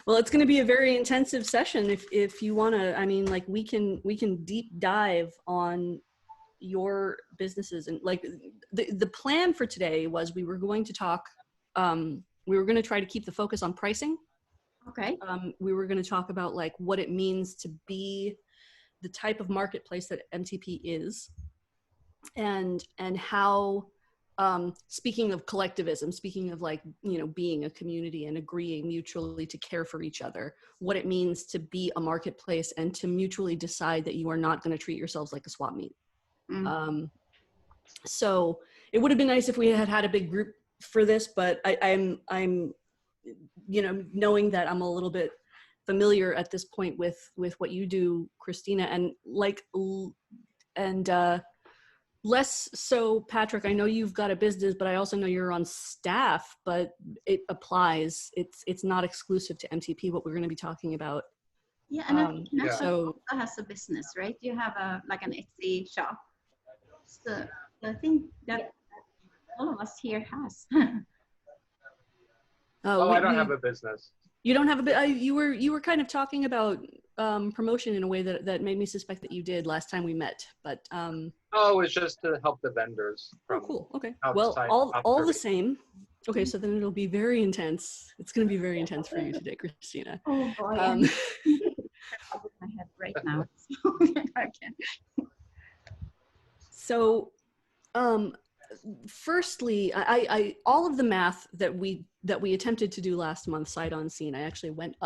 Well, it's going to be a very intensive session if you want to. I mean, like we can deep dive on your businesses, and like the plan for today was we were going to talk. We were going to try to keep the focus on pricing. Okay. We were going to talk about like what it means to be the type of marketplace that MTP is, and how. Speaking of collectivism, speaking of like, you know, being a community and agreeing mutually to care for each other, what it means to be a marketplace and to mutually decide that you are not going to treat yourselves like a swap meet. So it would have been nice if we had had a big group for this, but I'm, you know, knowing that I'm a little bit familiar at this point with what you do, Christina, and like, less so, Patrick, I know you've got a business, but I also know you're on staff, but it applies. It's not exclusive to MTP, what we're going to be talking about. Yeah, and I think Natasha so also has a business, right? You have like an Etsy shop. So I think that all of us here has. I don't have a business. You don't have a bit. You were kind of talking about promotion in a way that made me suspect that you did last time we met, but Oh, it's just to help the vendors. Oh, cool. Okay. Outside, well, all the same. Okay, so then it'll be very intense. It's going to be very intense for you today, Christina. Oh boy, I'm my head right now. So, firstly, I all of the math that we attempted to do last month, sight unseen, I actually went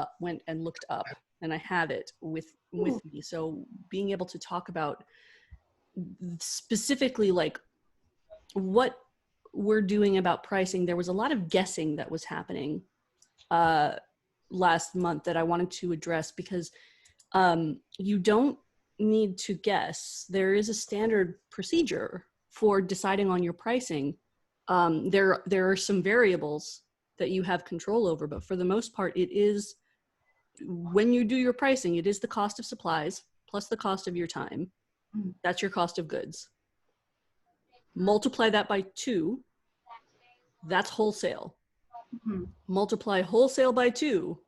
and looked up, and I have it with me. So being able to talk about specifically like what we're doing about pricing, there was a lot of guessing that was happening last month that I wanted to address, because you don't need to guess. There is a standard procedure for deciding on your pricing. There are some variables that you have control over, but for the most part, it is, when you do your pricing, it is the cost of supplies plus the cost of your time. That's your cost of goods. Multiply that by 2, that's wholesale. Multiply wholesale by 2,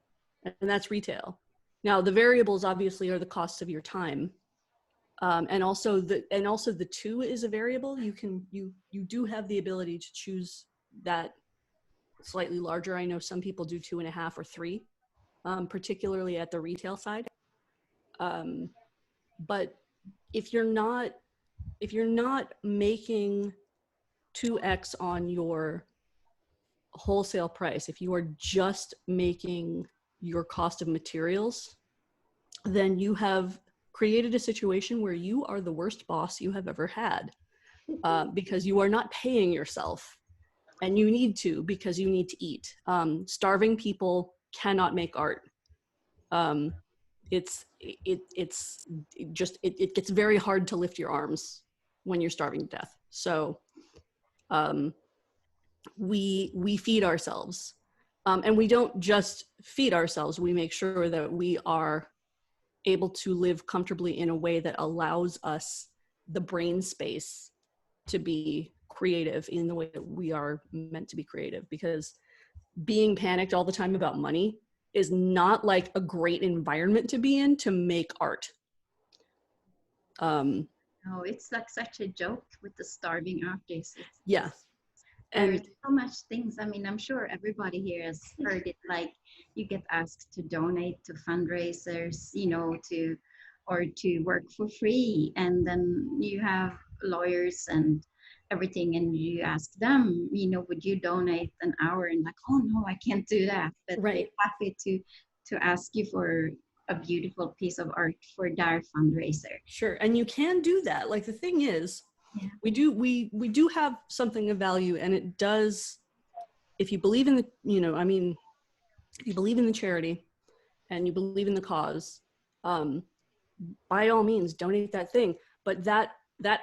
and that's retail. Now the variables obviously are the costs of your time, and also the 2 is a variable. You do have the ability to choose that slightly larger. I know some people do 2.5 or 3, particularly at the retail side. But if you're not making 2x on your wholesale price, if you are just making your cost of materials, then you have created a situation where you are the worst boss you have ever had, because you are not paying yourself, and you need to, because you need to eat. Starving people cannot make art. It gets very hard to lift your arms when you're starving to death. So we feed ourselves, and we don't just feed ourselves. We make sure that we are able to live comfortably in a way that allows us the brain space to be creative in the way that we are meant to be creative, because being panicked all the time about money is not like a great environment to be in to make art. No, it's like such a joke with the starving artists. Yeah. There's so much things. I mean, I'm sure everybody here has heard it, like you get asked to donate to fundraisers, you know, to work for free. And then you have lawyers and everything, and you ask them, you know, would you donate an hour? And like, oh no, I can't do that. But right. They're happy to ask you for a beautiful piece of art for their fundraiser. Sure, and you can do that. Like the thing is, yeah, we do have something of value, and it does, if you believe in the, you know, I mean, if you believe in the charity and you believe in the cause, by all means donate that thing. But that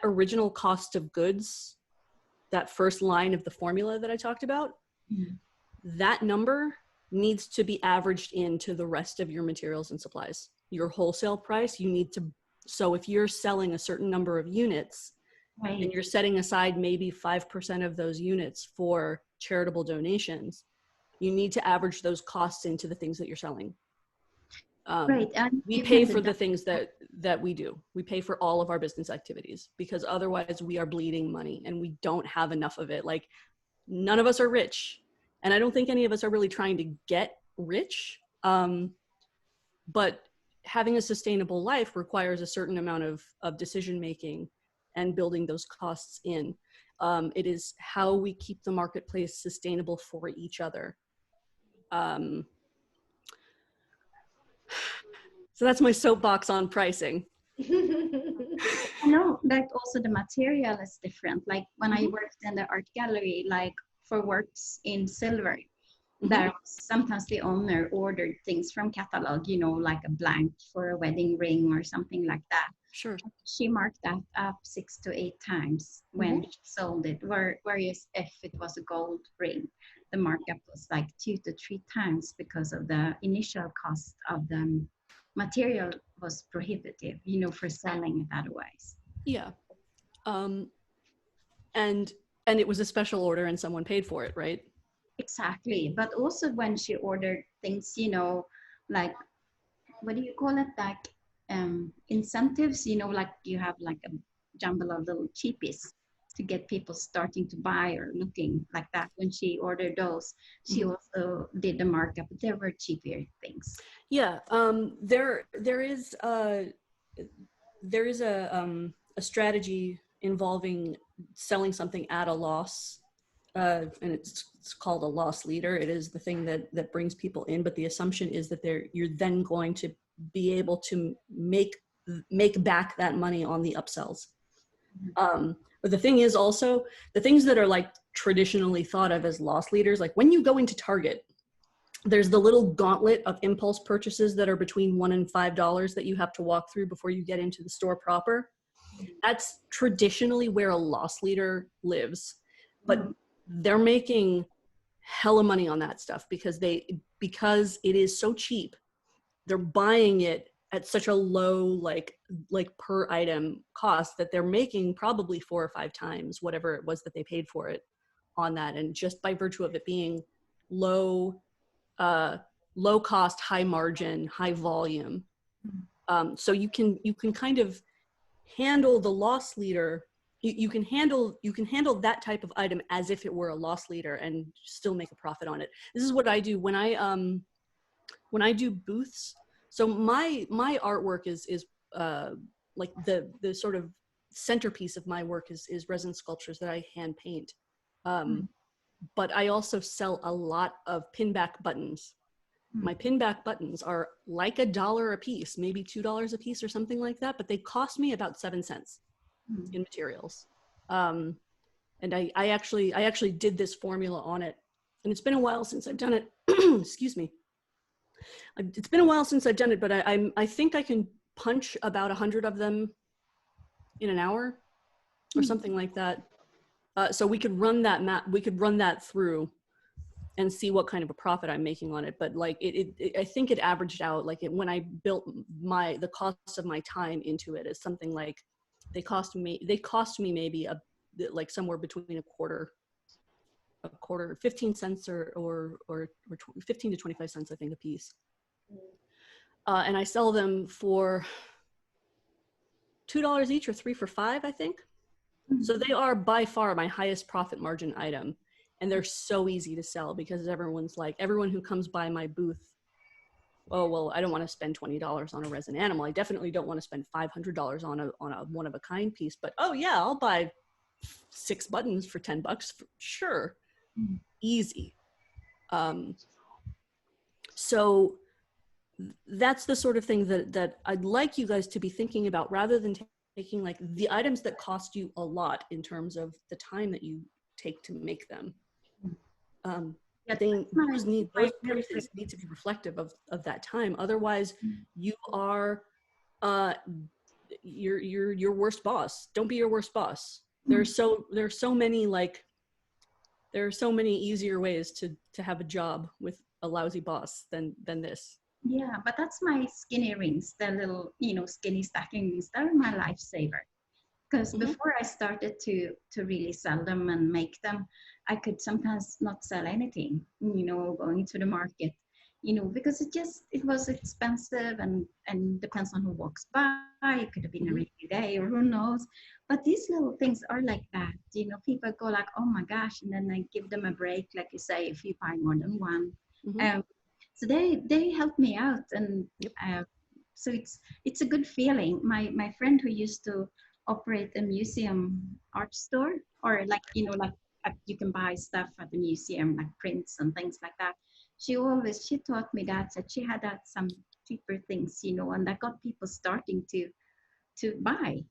original cost of goods, that first line of the formula that I talked about, that number needs to be averaged into the rest of your materials and supplies. Your wholesale price, you need to, so if you're selling a certain number of units, right, and you're setting aside maybe 5% of those units for charitable donations, You need to average those costs into the things that you're selling. Right. And we pay for the things that we do. We pay for all of our business activities, because otherwise we are bleeding money and we don't have enough of it. Like, none of us are rich, and I don't think any of us are really trying to get rich. But having a sustainable life requires a certain amount of decision making and building those costs in. It is how we keep the marketplace sustainable for each other. So that's my soapbox on pricing. I know that also the material is different. Like when I worked in the art gallery, like for works in silver, there sometimes the owner ordered things from catalog, you know, like a blank for a wedding ring or something like that. Sure. She marked that up 6 to 8 times when she sold it. Whereas if it was a gold ring, the markup was like 2 to 3 times, because of the initial cost of the material was prohibitive, you know, for selling it otherwise. Yeah. And it was a special order and someone paid for it, right? Exactly. But also when she ordered things, you know, like, what do you call it? Like incentives, you know, like you have like a jumble of little cheapies to get people starting to buy or looking like that. When she ordered those, she also did the markup, but there were cheaper things. Yeah. There is a strategy involving selling something at a loss. And it's called a loss leader. It is the thing that brings people in, but the assumption is that you're then going to be able to make back that money on the upsells. But the thing is also, the things that are like traditionally thought of as loss leaders, like when you go into Target, there's the little gauntlet of impulse purchases that are between $1 and $5 that you have to walk through before you get into the store proper. That's traditionally where a loss leader lives, but they're making hella money on that stuff because it is so cheap. They're buying it at such a low like per item cost that they're making probably 4 or 5 times whatever it was that they paid for it on that. And just by virtue of it being low cost, high margin, high volume, so you can kind of handle the loss leader. You can handle that type of item as if it were a loss leader and still make a profit on it. This is what I do when I do booths. So my artwork is like the sort of centerpiece of my work is resin sculptures that I hand paint. But I also sell a lot of pinback buttons. My pinback buttons are like $1 a piece, maybe $2 a piece or something like that, but they cost me about 7 cents in materials. And I actually did this formula on it, and it's been a while since I've done it. Excuse me. It's been a while since I've done it, but I think I can punch about 100 of them in an hour or something like that. So we could run that through and see what kind of a profit I'm making on it. But like I think it averaged out, like when I built the cost of my time into it is something like they cost me maybe like somewhere between a quarter 15 cents or 15 to 25 cents, I think, a piece. And I sell them for $2 each or 3 for $5, I think. So they are by far my highest profit margin item. And they're so easy to sell because everyone who comes by my booth, oh, well, I don't want to spend $20 on a resin animal. I definitely don't want to spend $500 on a one of a kind piece, but oh yeah, I'll buy 6 buttons for $10 for sure. Easy. So that's the sort of thing that I'd like you guys to be thinking about, rather than taking like the items that cost you a lot in terms of the time that you take to make them. Those prices need to be reflective of that time. Otherwise, you are you're your worst boss. Don't be your worst boss. There are so many easier ways to have a job with a lousy boss than this. Yeah, but that's my skinny rings, the little, skinny stacking rings. They're my lifesaver. Because Mhm. before I started to really sell them and make them, I could sometimes not sell anything, going to the market, because it was expensive and depends on who walks by. It could have been a Mhm. rainy day or who knows. But these little things are like that. People go like, oh my gosh, and then I give them a break, like you say, if you buy more than one. Mhm. Um, so they help me out, and Yep. uh, so it's a good feeling. My friend who used to operate a museum art store, or like like you can buy stuff at the museum, like prints and things like that. She taught me that she had some cheaper things, and that got people starting to buy.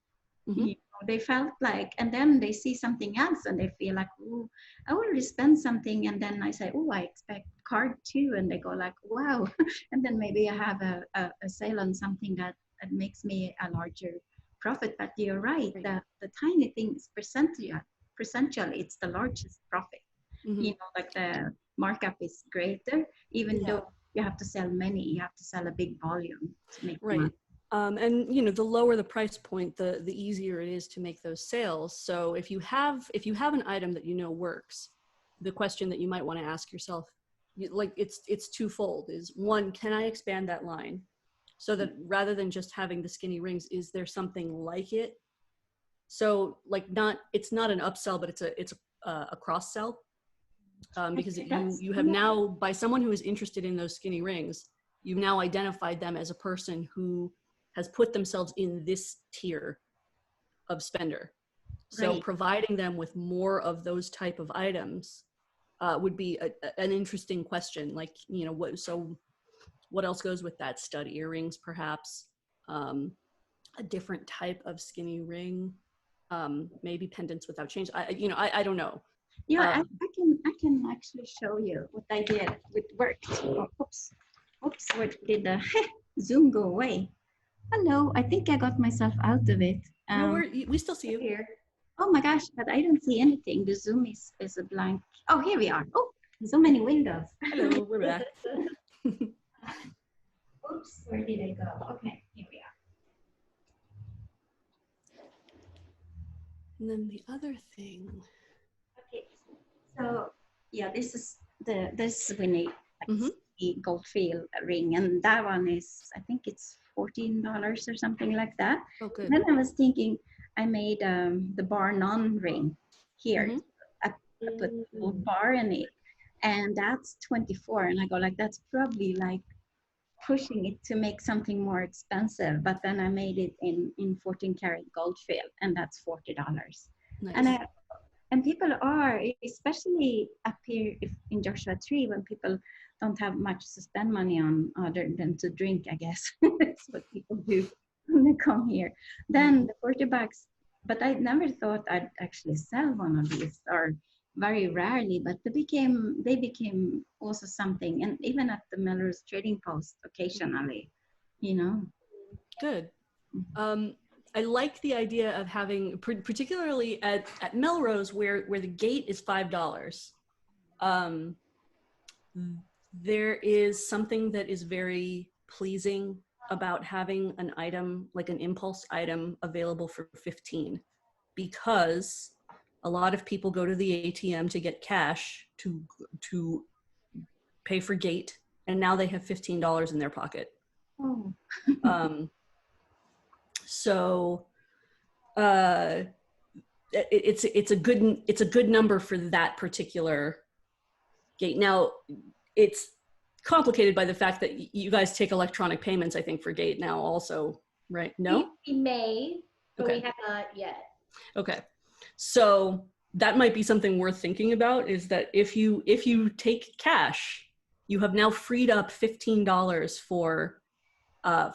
Mhm. They felt like, and then they see something else and they feel like, oh, I already spent something. And then I say, oh, I expect card too. And they go like, wow. And then maybe I have a sale on something that makes me a larger profit. But you're right, Right. the tiny things percentually, it's the largest profit. Mhm. Like the markup is greater, even Yeah. though you have to sell many, you have to sell a big volume to make money. Right. And the lower the price point, the easier it is to make those sales. So if you have an item that works, the question that you might want to ask yourself, like it's twofold. Is one, can I expand that line so that rather than just having the skinny rings, is there something like it? So like it's not an upsell, but it's a cross sell, because you That's you have now, by someone who is interested in those skinny rings, you've now identified them as a person who has put themselves in this tier of spender. So right. providing them with more of those type of items would be an interesting question. Like, what else goes with that? Stud earrings, perhaps, um, a different type of skinny ring, maybe pendants without change. I don't know. Yeah, I, Um, I can actually show you what I did. It worked. Oh, oops, where did the Zoom go away? Hello, I think I got myself out of it. no, we still see you. Here. Oh my gosh, but I don't see anything. The Zoom is a blank. Oh, here we are. Oh, so many windows. Hello, we're back. Oops, where did I go? Okay, here we are. And then the other thing. Okay, so yeah, this Winnie Mm-hmm. gold field ring, and that one is, I think it's $14 or something like that. Oh, good. Then I was thinking, I made the bar non ring here. Mm-hmm. I put a little bar in it, and that's 24. And I go like, that's probably like pushing it to make something more expensive. But then I made it in 14 karat gold field, and that's $40. And Nice. I and people are, especially up here in Joshua Tree, when people don't have much to spend money on other than to drink, I guess. That's what people do when they come here. Then the 40 bucks, but I never thought I'd actually sell one of these, or very rarely, but they became also something. And even at the Melrose Trading Post occasionally, you know. Good. I like the idea of having, particularly at Melrose, where the gate is $5. Um, there is something that is very pleasing about having an item, like an impulse item, available for 15, because a lot of people go to the ATM to get cash to pay for gate, and now they have $15 in their pocket. Oh, Um, so uh, it's a good number for that particular gate. Now it's complicated by the fact that you guys take electronic payments, I think, for gate now also, right? No? We may, but we Okay. have not yet. Okay. So that might be something worth thinking about, is that if you take cash, you have now freed up $15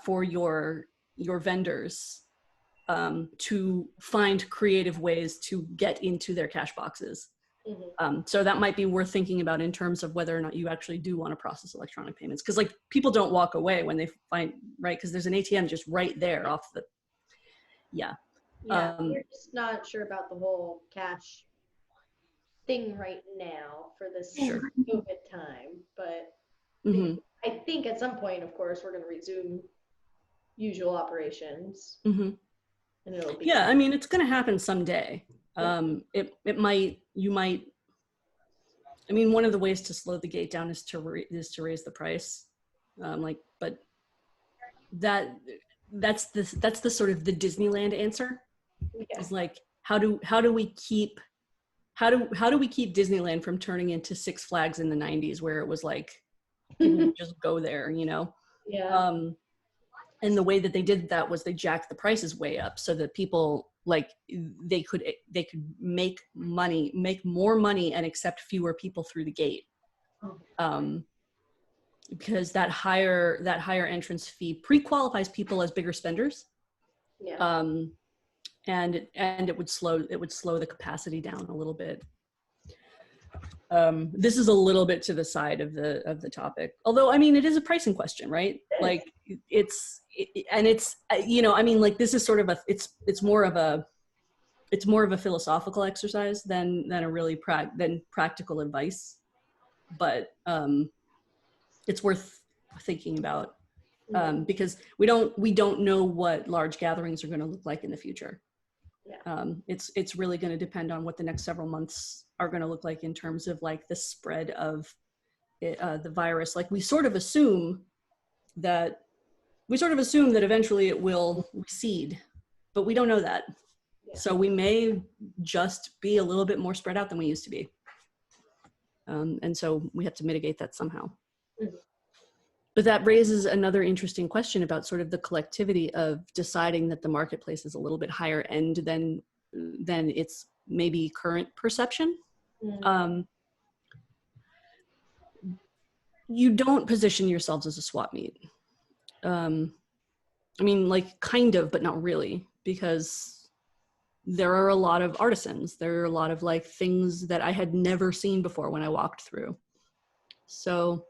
for your vendors, to find creative ways to get into their cash boxes. So that might be worth thinking about in terms of whether or not you actually do want to process electronic payments. Because like people don't walk away when they find, right? Because there's an ATM just right there off the, yeah. Yeah, we're just not sure about the whole cash thing right now for this Sure. COVID time. But Mm-hmm. I think at some point, of course, we're going to resume usual operations. Mm-hmm. And it'll be Yeah, I mean, it's going to happen someday. You might. I mean, one of the ways to slow the gate down is to raise the price, but that's the sort of the Disneyland answer. yeah. Is like how do we keep Disneyland from turning into Six Flags in the 90s, where it was like people would just go there, you know? Yeah. And the way that they did that was they jacked the prices way up so that people like they could make more money and accept fewer people through the gate. Because that higher entrance fee pre-qualifies people as bigger spenders. Yeah. And it would slow the capacity down a little bit. This is a little bit to the side of the topic, although I mean it is a pricing question, right? Like it's you know, I mean, like this is sort of it's more of a philosophical exercise than a really practical advice, but it's worth thinking about because we don't know what large gatherings are going to look like in the future. Yeah. It's really going to depend on what the next several months are going to look like in terms of like the spread of the virus. Like we sort of assume that eventually it will recede, but we don't know that. Yeah. So we may just be a little bit more spread out than we used to be. And so we have to mitigate that somehow. Mm-hmm. But that raises another interesting question about sort of the collectivity of deciding that the marketplace is a little bit higher end than its maybe current perception. Mm-hmm. You don't position yourselves as a swap meet. I mean, like kind of, but not really, because there are a lot of artisans. There are a lot of like things that I had never seen before when I walked through. So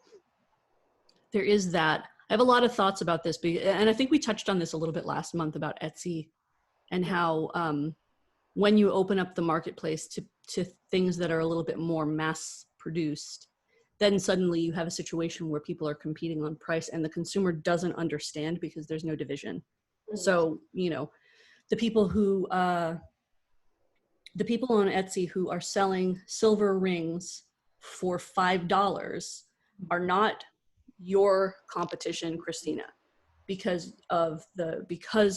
there is that. I have a lot of thoughts about this, and I think we touched on this a little bit last month about Etsy and how when you open up the marketplace to things that are a little bit more mass produced, then suddenly you have a situation where people are competing on price and the consumer doesn't understand because there's no division. Mm-hmm. So, you know, the people on Etsy who are selling silver rings for $5 are not your competition, Christina, because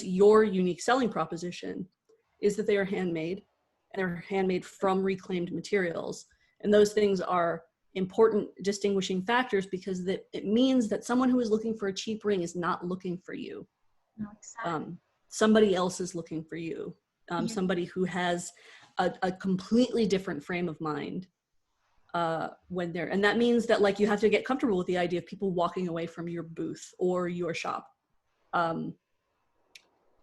your unique selling proposition is that they are handmade and they're handmade from reclaimed materials. And those things are important distinguishing factors because it means that someone who is looking for a cheap ring is not looking for you. No, exactly. Somebody else is looking for you. Somebody who has a completely different frame of mind. And that means that like you have to get comfortable with the idea of people walking away from your booth or your shop,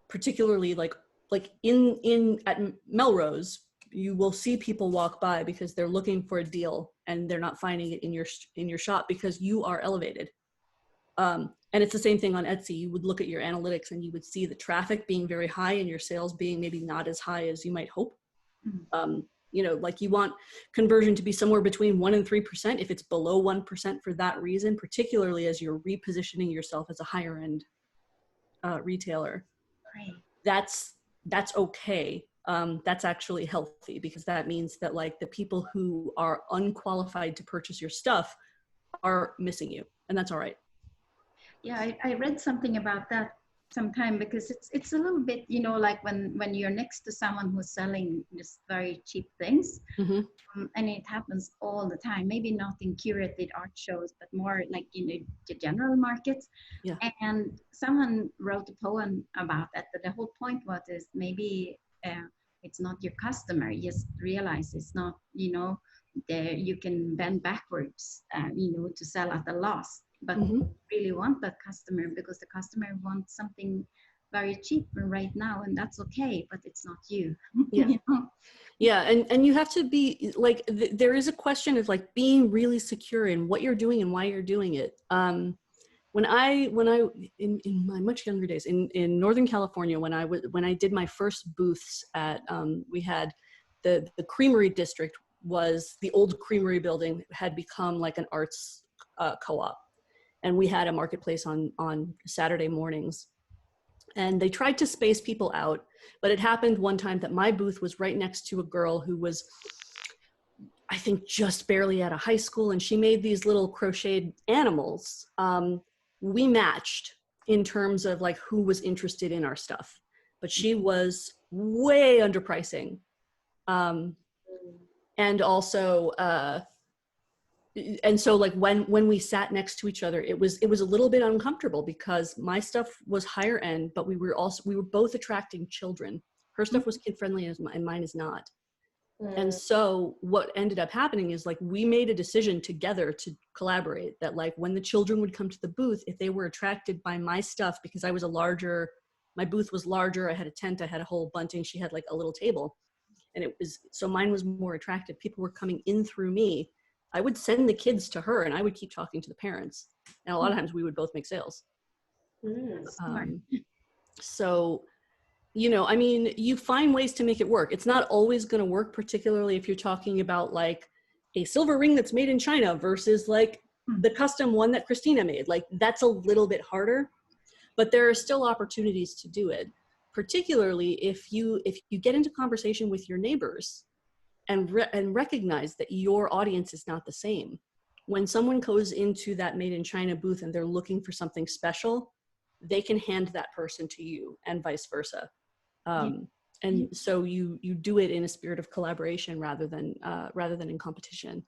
particularly like at Melrose, you will see people walk by because they're looking for a deal and they're not finding it in your shop because you are elevated. And it's the same thing on Etsy. You would look at your analytics and you would see the traffic being very high and your sales being maybe not as high as you might hope. Mm-hmm. You know, like you want conversion to be somewhere between 1% and 3%. If it's below 1% for that reason, particularly as you're repositioning yourself as a higher end retailer, Right. That's okay. That's actually healthy because that means that like the people who are unqualified to purchase your stuff are missing you, and that's all right. Yeah, I read something about that sometime because it's a little bit, you know, like when you're next to someone who's selling just very cheap things, mm-hmm. And it happens all the time, maybe not in curated art shows, but more like in the general markets. Yeah. And someone wrote a poem about that, but the whole point was is maybe it's not your customer. You just realize it's not, you know, you can bend backwards, you know, to sell at a loss. But mm-hmm. really want that customer because the customer wants something very cheap right now, and that's okay, but it's not you. Yeah. You know? Yeah, and you have to be like there is a question of like being really secure in what you're doing and why you're doing it. When I in my much younger days in Northern California, when I did my first booths at we had the Creamery District was the old Creamery building had become like an arts co-op. And we had a marketplace on Saturday mornings. And they tried to space people out. But it happened one time that my booth was right next to a girl who was, I think, just barely out of high school, and she made these little crocheted animals. We matched in terms of like who was interested in our stuff, but she was way underpricing. And also, and so like when we sat next to each other, it was a little bit uncomfortable because my stuff was higher end, but we were both attracting children. Her stuff was kid friendly and mine is not. And so what ended up happening is like we made a decision together to collaborate that like when the children would come to the booth, if they were attracted by my stuff, because I was my booth was larger, I had a tent, I had a whole bunting, she had like a little table. And so mine was more attractive. People were coming in through me. I would send the kids to her and I would keep talking to the parents. And a lot of times we would both make sales. So, you know, I mean, you find ways to make it work. It's not always going to work, particularly if you're talking about like a silver ring that's made in China versus like the custom one that Christina made. Like that's a little bit harder, but there are still opportunities to do it, particularly if you get into conversation with your neighbors and recognize that your audience is not the same. When someone goes into that made in China booth and they're looking for something special, they can hand that person to you and vice versa. And so you do it in a spirit of collaboration rather than in competition.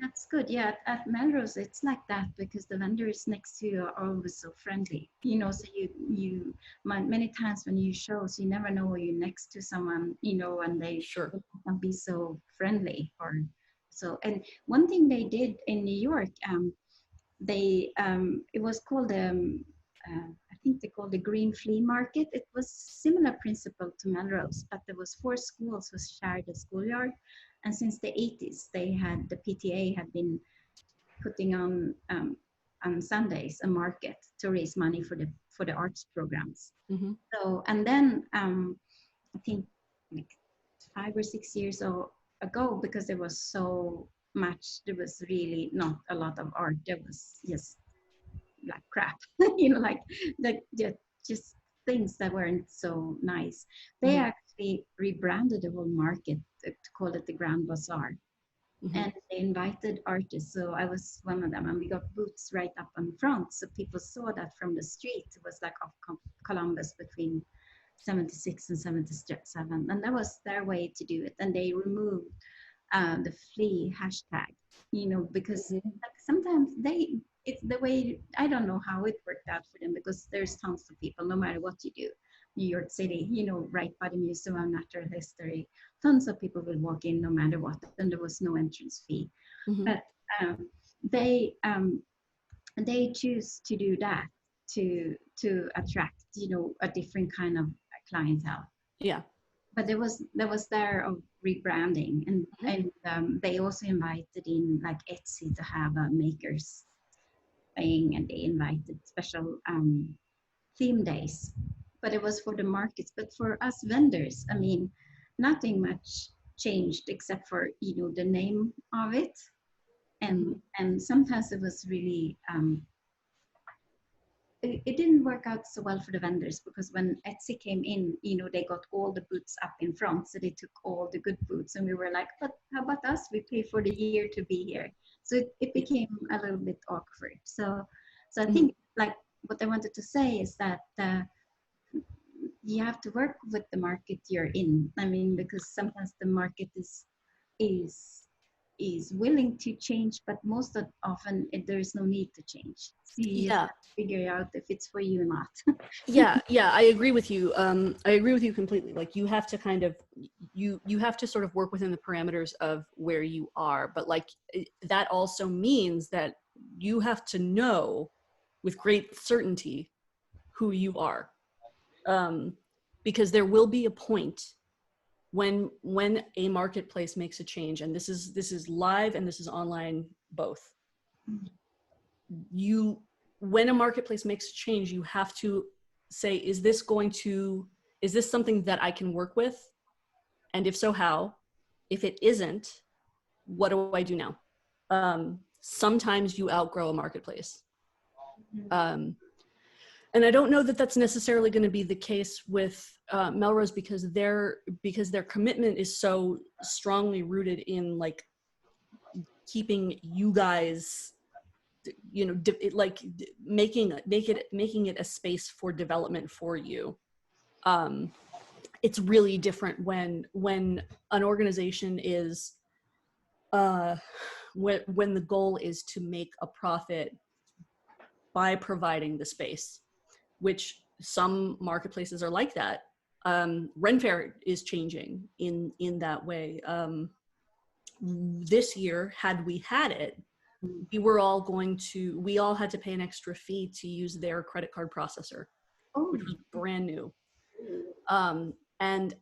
That's good. Yeah, at Melrose, it's like that because the vendors next to you are always so friendly. You know, so you many times when you shows, you never know you're next to someone, you know, and they can be so friendly or so. And one thing they did in New York, it was called I think they called the Green Flea Market. It was similar principle to Melrose, but there was 4 schools who shared a schoolyard. And since the 80s, the PTA had been putting on Sundays a market to raise money for the arts programs. So, and then I think like 5 or 6 years ago, because there was so much, there was really not a lot of art. There was just like crap, you know, like just things that weren't so nice. They actually rebranded the whole market to call it the Grand Bazaar. And they invited artists. So I was one of them, and we got booths right up in front. So people saw that from the street. It was like off Columbus between 76 and 77. And that was their way to do it. And they removed the flea hashtag, you know, because like sometimes it's the way, I don't know how it worked out for them, because there's tons of people, no matter what you do. New York City, you know, right by the Museum of Natural History, tons of people will walk in no matter what, and there was no entrance fee. But they choose to do that to attract, you know, a different kind of clientele. Yeah. But there was there of rebranding, and they also invited in like Etsy to have a makers thing, and they invited special theme days. But it was for the markets. But for us vendors, I mean, nothing much changed except for, you know, the name of it, and sometimes it was really it didn't work out so well for the vendors, because when Etsy came in, you know, they got all the booths up in front, so they took all the good booths, and we were like, but how about us? We pay for the year to be here. So it became a little bit awkward. So I think like what I wanted to say is that you have to work with the market you're in. I mean, because sometimes the market is willing to change, but most often there is no need to change. So you have to figure out if it's for you or not. yeah, I agree with you. I agree with you completely. Like you have to kind of, you have to sort of work within the parameters of where you are, but like that also means that you have to know with great certainty who you are. Because there will be a point when a marketplace makes a change, and this is live and this is online both. When a marketplace makes a change, you have to say, is this something that I can work with? And if so, how? If it isn't, what do I do now? Sometimes you outgrow a marketplace. And I don't know that that's necessarily going to be the case with Melrose, because their commitment is so strongly rooted in like keeping you guys, you know, making it a space for development for you. It's really different when an organization is when the goal is to make a profit by providing the space, which some marketplaces are like that. Ren Fair is changing in that way. This year, had we had it, we all had to pay an extra fee to use their credit card processor, which was brand new. And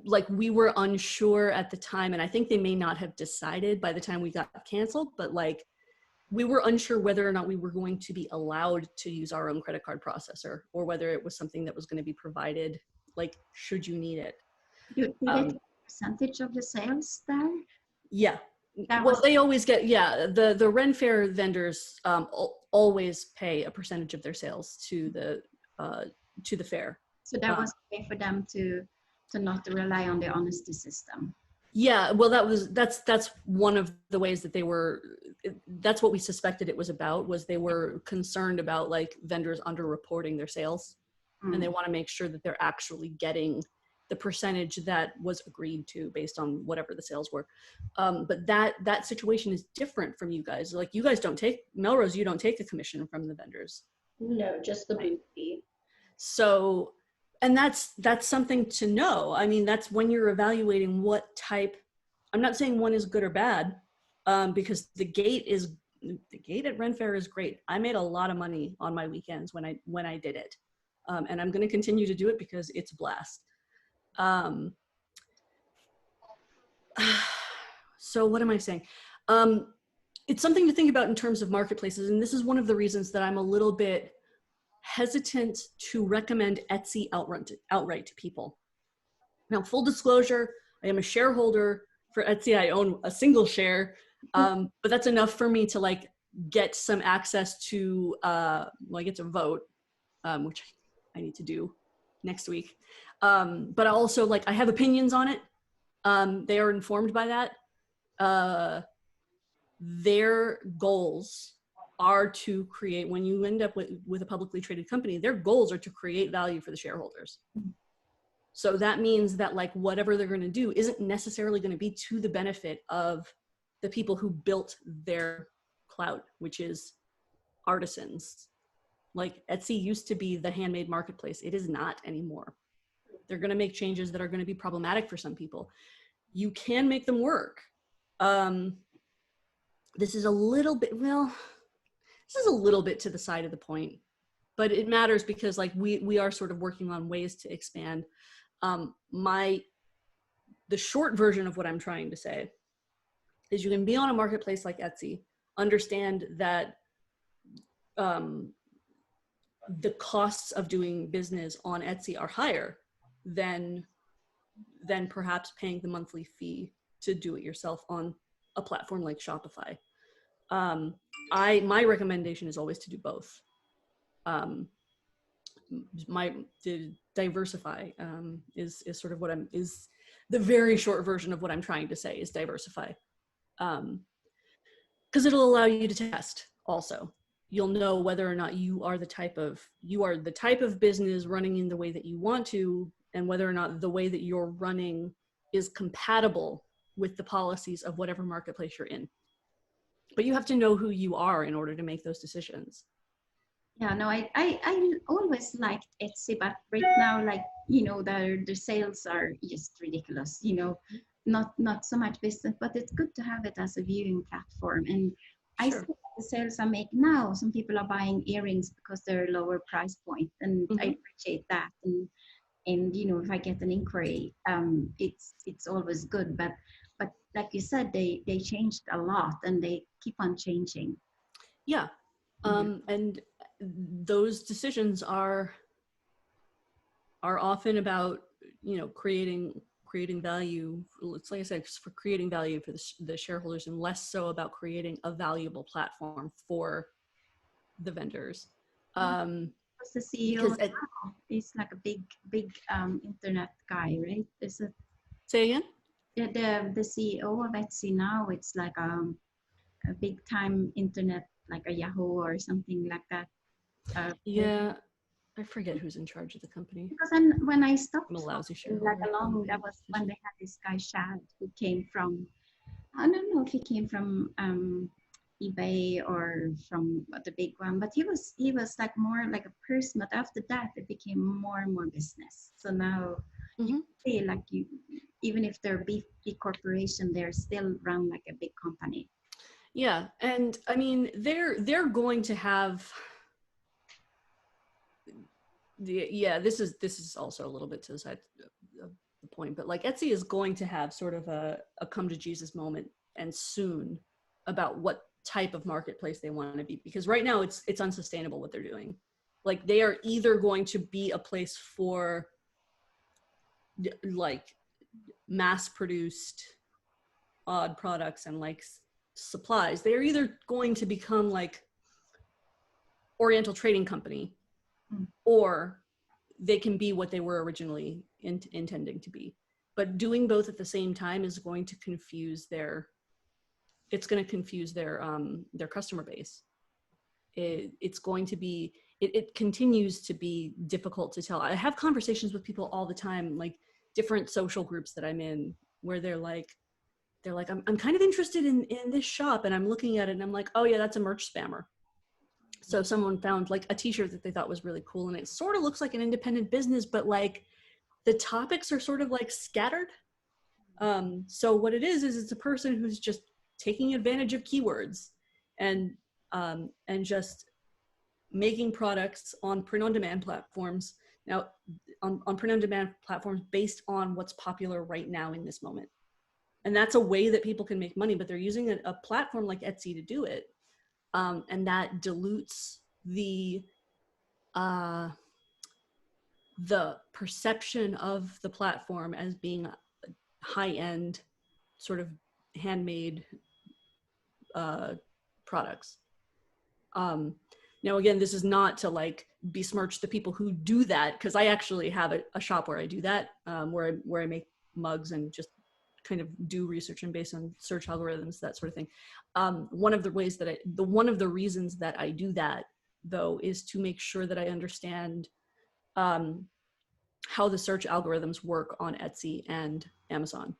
like, we were unsure at the time, and I think they may not have decided by the time we got canceled, but like, we were unsure whether or not we were going to be allowed to use our own credit card processor, or whether it was something that was going to be provided, like, should you need it. You get a percentage of the sales there? Yeah. Well, they always get, yeah, the Ren Fair vendors always pay a percentage of their sales to the fair. So that was a way for them to not rely on the honesty system. Yeah, well, that's one of the ways that that's what we suspected it was about, was they were concerned about like vendors underreporting their sales, and they want to make sure that they're actually getting the percentage that was agreed to based on whatever the sales were. But that situation is different from you guys. Like, you guys don't take, Melrose, you don't take a commission from the vendors. No, just the booth fee. So, and that's something to know. I mean, that's when you're evaluating what type, I'm not saying one is good or bad, because the gate at Ren Fair is great. I made a lot of money on my weekends when I did it. And I'm going to continue to do it because it's a blast. So what am I saying? It's something to think about in terms of marketplaces. And this is one of the reasons that I'm a little bit hesitant to recommend Etsy outright to people. Now, full disclosure, I am a shareholder for Etsy. I own a single share, but that's enough for me to like get some access to, well, I get to vote, which I need to do next week. But I also, like, I have opinions on it. They are informed by that. Their goals are to create, when you end up with a publicly traded company, their goals are to create value for the shareholders. So that means that like whatever they're going to do isn't necessarily going to be to the benefit of the people who built their clout, which is artisans. Like, Etsy used to be the handmade marketplace. It is not anymore. They're going to make changes that are going to be problematic for some people. You can make them work. This is a little bit, well, this is a little bit to the side of the point, but it matters because like we are sort of working on ways to expand. The short version of what I'm trying to say is you can be on a marketplace like Etsy, understand that the costs of doing business on Etsy are higher than perhaps paying the monthly fee to do it yourself on a platform like Shopify. My recommendation is always to do both. To diversify is sort of is the very short version of what I'm trying to say, is diversify. Because it'll allow you to test also. You'll know whether or not you are the type of business running in the way that you want to, and whether or not the way that you're running is compatible with the policies of whatever marketplace you're in. But you have to know who you are in order to make those decisions. Yeah, no, I always liked Etsy, but right now, like, you know, the sales are just ridiculous, you know, not so much business, but it's good to have it as a viewing platform. And I see the sales I make now, some people are buying earrings because they're lower price point, and I appreciate that. And you know, if I get an inquiry, it's always good. But like you said, they changed a lot, and they keep on changing. Yeah, and those decisions are often about, you know, creating value. It's like I said, for creating value for the shareholders, and less so about creating a valuable platform for the vendors. was the CEO. Because He's like a big internet guy, right? Is it? say again? The CEO of Etsy now, it's like a big time internet, like a Yahoo or something like that. Yeah, I forget who's in charge of the company. Because when I stopped I'm a lousy like shareholder. along, that was when they had this guy Shad who came from, I don't know if he came from eBay or from the big one, but he was like more like a person. But after that, it became more and more business. So now you feel like even if they're big corporation, they're still run like a big company. Yeah, and I mean they're going to have this is also a little bit to the side of the point, but like Etsy is going to have sort of a come to Jesus moment and soon about what type of marketplace they want to be, because right now it's unsustainable what they're doing. Like they are either going to be a place for like mass produced odd products and like supplies. They're either going to become like Oriental Trading Company, or they can be what they were originally intending to be. But doing both at the same time is going to confuse their customer base. It's going to be, it continues to be difficult to tell. I have conversations with people all the time, like different social groups that I'm in, where they're like, I'm kind of interested in this shop, and I'm looking at it and I'm like, oh yeah, that's a merch spammer. So someone found like a t-shirt that they thought was really cool, and it sort of looks like an independent business, but like the topics are sort of like scattered. So what it is it's a person who's just taking advantage of keywords and just making products on print-on-demand platforms. Now, on print-on-demand platforms based on what's popular right now in this moment. And that's a way that people can make money, but they're using a platform like Etsy to do it. And that dilutes the perception of the platform as being high-end, sort of handmade products. Now, again, this is not to like besmirch the people who do that, because I actually have a shop where I do that, where I make mugs and just kind of do research and based on search algorithms, that sort of thing. One of the reasons that I do that, though, is to make sure that I understand how the search algorithms work on Etsy and Amazon.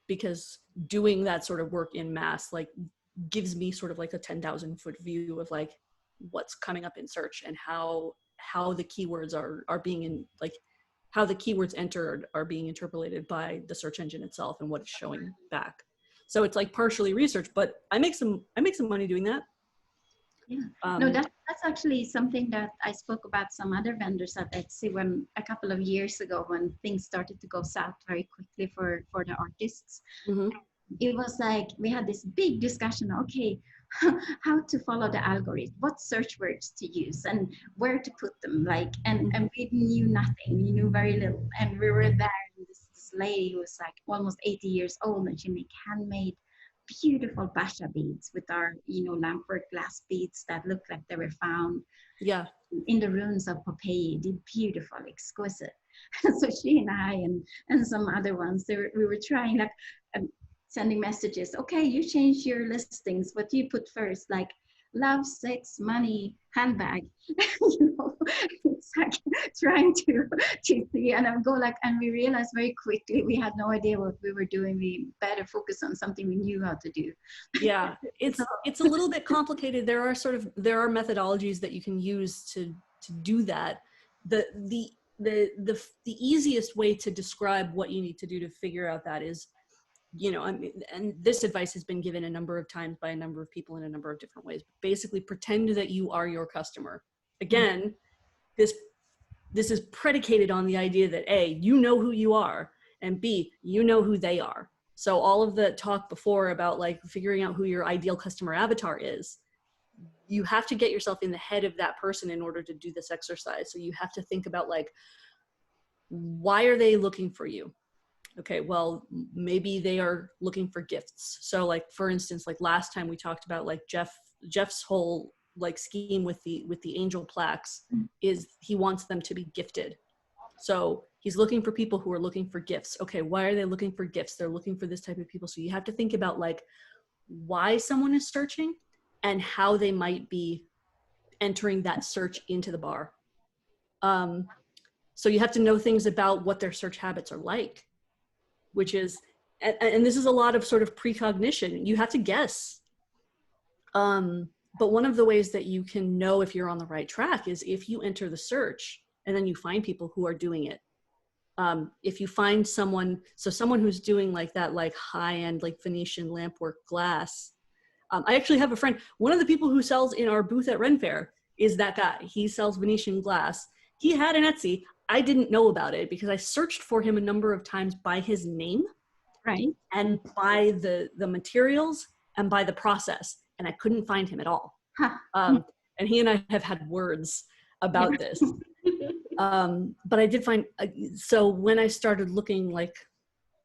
Because doing that sort of work in mass, like, gives me sort of like a 10,000 foot view of like what's coming up in search and how the keywords are being how the keywords entered are being interpolated by the search engine itself and what it's showing back. So it's like partially research, but I make some money doing that. Yeah, no, that's actually something that I spoke about some other vendors at Etsy when a couple of years ago, when things started to go south very quickly for the artists. Mm-hmm. It was like we had this big discussion, okay, how to follow the algorithm, what search words to use and where to put them, like, and we knew nothing, we knew very little. And we were there, and this lady who was like almost 80 years old, and she made handmade beautiful basha beads with our, lampwork glass beads that looked like they were found in the ruins of Pompeii. Did beautiful, exquisite. So she and I and some other ones, we were trying, like, sending messages. Okay, you change your listings. What do you put first? Like love, sex, money, handbag. It's like trying to see. And I go like, and we realized very quickly we had no idea what we were doing. We better focus on something we knew how to do. Yeah, it's a little bit complicated. There are methodologies that you can use to do that. The easiest way to describe what you need to do to figure out that is, and this advice has been given a number of times by a number of people in a number of different ways. Basically, pretend that you are your customer. Again, this is predicated on the idea that A, you know who you are, and B, you know who they are. So all of the talk before about like figuring out who your ideal customer avatar is, you have to get yourself in the head of that person in order to do this exercise. So you have to think about like, why are they looking for you? Okay, well, maybe they are looking for gifts. So like, for instance, like last time we talked about like Jeff's whole like scheme with the angel plaques is he wants them to be gifted. So he's looking for people who are looking for gifts. Okay, why are they looking for gifts? They're looking for this type of people. So you have to think about like why someone is searching and how they might be entering that search into the bar. So you have to know things about what their search habits are like, which is, and this is a lot of sort of precognition. You have to guess. But one of the ways that you can know if you're on the right track is if you enter the search and then you find people who are doing it. If you find someone who's doing like that, like high-end, like Venetian lampwork glass. I actually have a friend, one of the people who sells in our booth at Ren Fair is that guy. He sells Venetian glass. He had an Etsy. I didn't know about it because I searched for him a number of times by his name, Right. and by the materials and by the process, and I couldn't find him at all. Huh. And he and I have had words about this. But I did find, so when I started looking like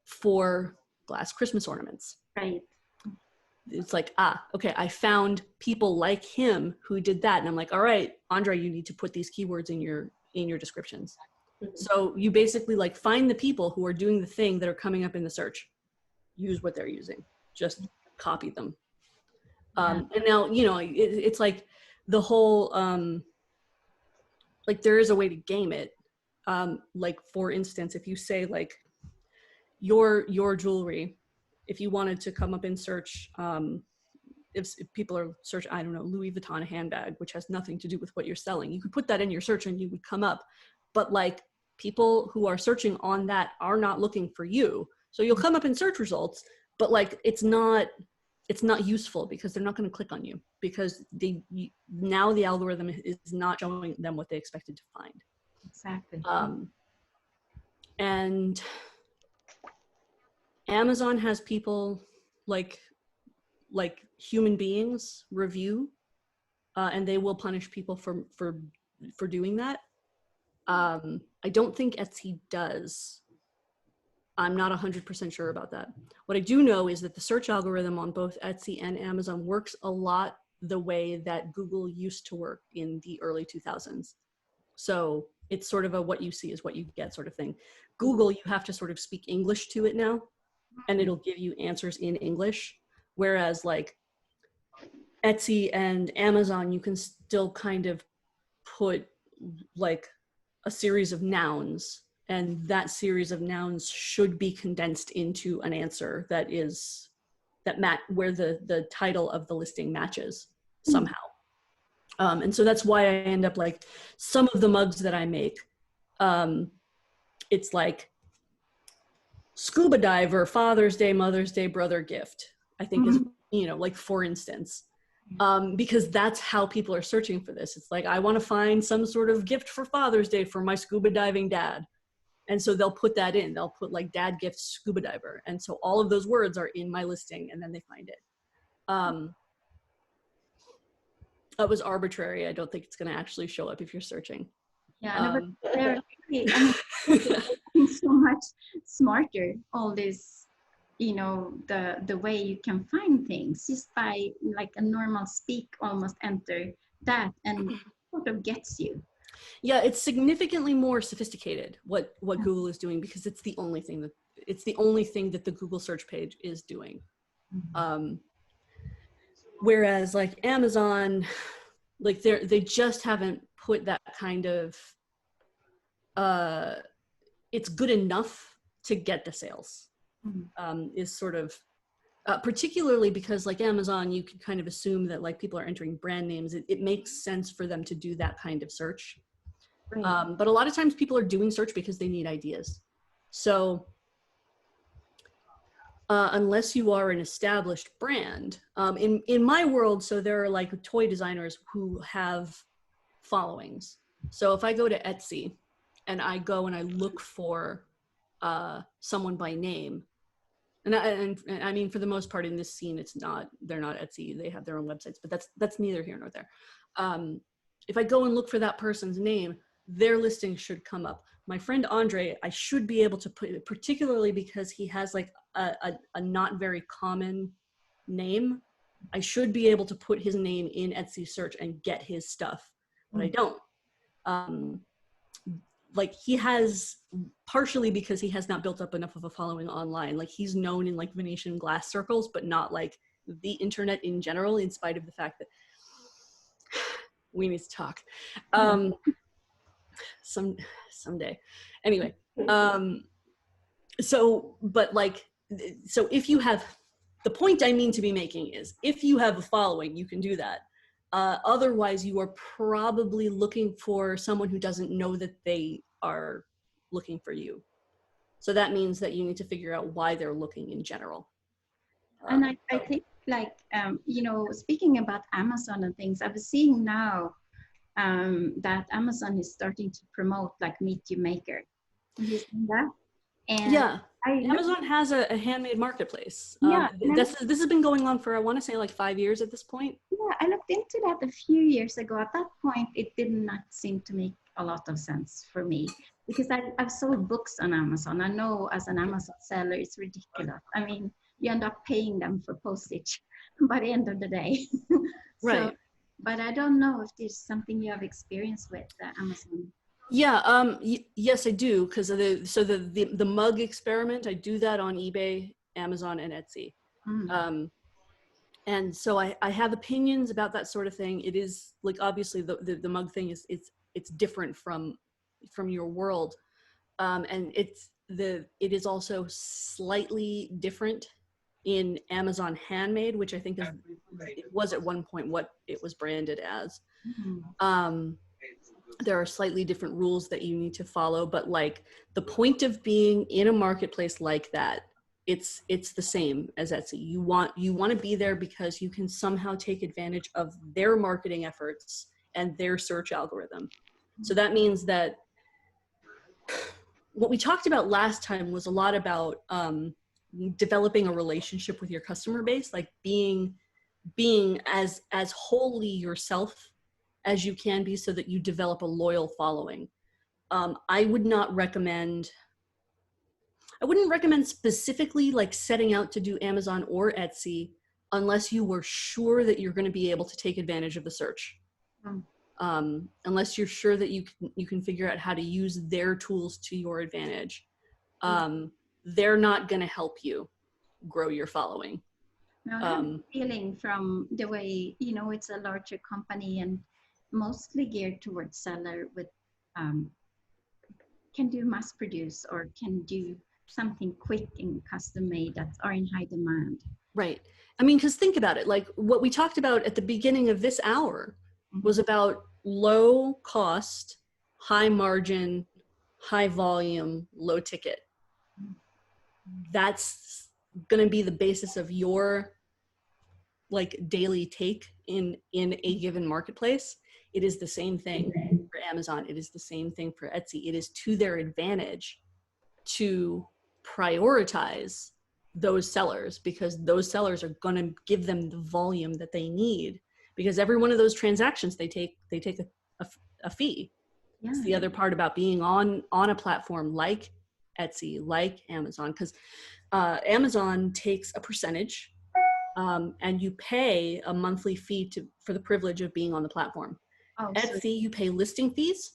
for glass Christmas ornaments, Right. it's like, okay, I found people like him who did that. And I'm like, all right, Andre, you need to put these keywords in your descriptions. So you basically like find the people who are doing the thing that are coming up in the search, use what they're using, just copy them. And now, you know, it's like the whole, like there is a way to game it. Like for instance, if you say like your jewelry, if you wanted to come up in search, if people are searching, I don't know, Louis Vuitton handbag, which has nothing to do with what you're selling, you could put that in your search and you would come up. But like people who are searching on that are not looking for you. So you'll come up in search results, but like it's not useful because they're not going to click on you because now the algorithm is not showing them what they expected to find. Exactly. And Amazon has people like human beings review, and they will punish people for doing that. I don't think Etsy does. I'm not 100% sure about that. What I do know is that the search algorithm on both Etsy and Amazon works a lot the way that Google used to work in the early 2000s. So it's sort of a what you see is what you get sort of thing. Google, you have to sort of speak English to it now, and it'll give you answers in English. Whereas like Etsy and Amazon, you can still kind of put like a series of nouns, and that series of nouns should be condensed into an answer where the title of the listing matches somehow. And so that's why I end up like some of the mugs that I make, it's like scuba diver, Father's Day, Mother's Day, brother gift, I think is, you know, like for instance, because that's how people are searching for this. It's like, I want to find some sort of gift for Father's Day for my scuba diving dad. And so they'll put that in, they'll put like dad gift scuba diver. And so all of those words are in my listing and then they find it. That was arbitrary. I don't think it's going to actually show up if you're searching. Yeah, but they're really, I mean, so much smarter, all this, you know, the way you can find things just by like a normal speak, almost enter that and sort of gets you. Yeah, it's significantly more sophisticated what Google is doing because it's the only thing that the Google search page is doing. Whereas like Amazon, like they just haven't put that kind of it's good enough to get the sales. Is sort of particularly because like Amazon, you can kind of assume that like people are entering brand names. It makes sense for them to do that kind of search. Right. But a lot of times people are doing search because they need ideas. So unless you are an established brand, in my world, so there are like toy designers who have followings. So if I go to Etsy and I go and I look for someone by name, and I mean, for the most part in this scene, they're not Etsy, they have their own websites, but that's neither here nor there. If I go and look for that person's name, their listing should come up. My friend Andre, I should be able to put it, particularly because he has like a not very common name. I should be able to put his name in Etsy search and get his stuff, but I don't. Like he has, partially because he has not built up enough of a following online. Like he's known in like Venetian glass circles, but not like the internet in general, in spite of the fact that we need to talk. Someday. Anyway, so if you have, the point I mean to be making is, if you have a following, you can do that. Otherwise, you are probably looking for someone who doesn't know that they are looking for you. So that means that you need to figure out why they're looking in general. And I think, like, you know, speaking about Amazon and things, I was seeing now that Amazon is starting to promote like Meet Your Maker. Have you seen that? And yeah, Amazon has a handmade marketplace. Yeah, this has been going on for, I want to say, like 5 years at this point. Yeah, I looked into that a few years ago. At that point, it did not seem to make a lot of sense for me, because I've sold books on Amazon. I know as an Amazon seller, it's ridiculous. I mean, you end up paying them for postage by the end of the day. Right. But I don't know if there's something you have experience with Amazon. Yeah, yes, I do, because the mug experiment, I do that on eBay, Amazon, and Etsy. And so I have opinions about that sort of thing. It is like, obviously the mug thing is it's different from your world, and it is also slightly different in Amazon Handmade, which I think it was at one point what it was branded as. There are slightly different rules that you need to follow, but like the point of being in a marketplace like that, it's the same as Etsy. You want to be there because you can somehow take advantage of their marketing efforts and their search algorithm. So that means that what we talked about last time was a lot about developing a relationship with your customer base, like being as wholly yourself as you can be, so that you develop a loyal following. I wouldn't recommend specifically like setting out to do Amazon or Etsy unless you were sure that you're going to be able to take advantage of the search. Unless you're sure that you can figure out how to use their tools to your advantage. They're not going to help you grow your following. Now, I have a feeling from the way, you know, it's a larger company and mostly geared towards seller with can do mass produce or can do something quick and custom made that are in high demand. Right. I mean, because think about it, like what we talked about at the beginning of this hour was about low cost, high margin, high volume, low ticket. That's going to be the basis of your like daily take in a given marketplace. It is the same thing for Amazon. It is the same thing for Etsy. It is to their advantage to prioritize those sellers, because those sellers are going to give them the volume that they need, because every one of those transactions they take a fee. Yeah. It's the other part about being on a platform like Etsy, like Amazon, because Amazon takes a percentage and you pay a monthly fee for the privilege of being on the platform. Etsy, you pay listing fees,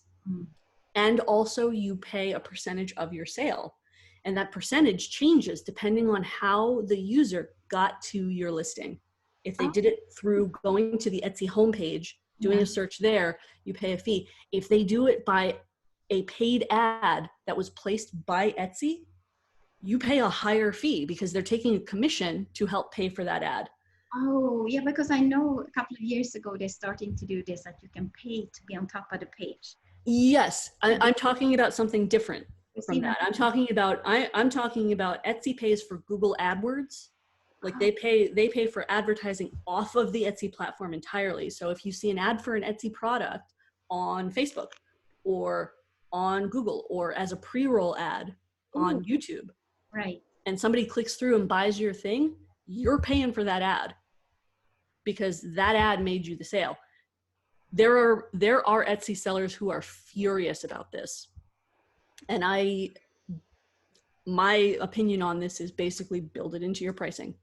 and also you pay a percentage of your sale. And that percentage changes depending on how the user got to your listing. If they did it through going to the Etsy homepage, doing a search there, you pay a fee. If they do it by a paid ad that was placed by Etsy, you pay a higher fee because they're taking a commission to help pay for that ad. Oh, yeah, because I know a couple of years ago, they're starting to do this, that you can pay to be on top of the page. Yes, I'm talking about something different from that. I'm talking about Etsy pays for Google AdWords. Like they pay for advertising off of the Etsy platform entirely. So if you see an ad for an Etsy product on Facebook or on Google or as a pre-roll ad on YouTube, right, and somebody clicks through and buys your thing, you're paying for that ad because that ad made you the sale. There are Etsy sellers who are furious about this. And my opinion on this is basically build it into your pricing.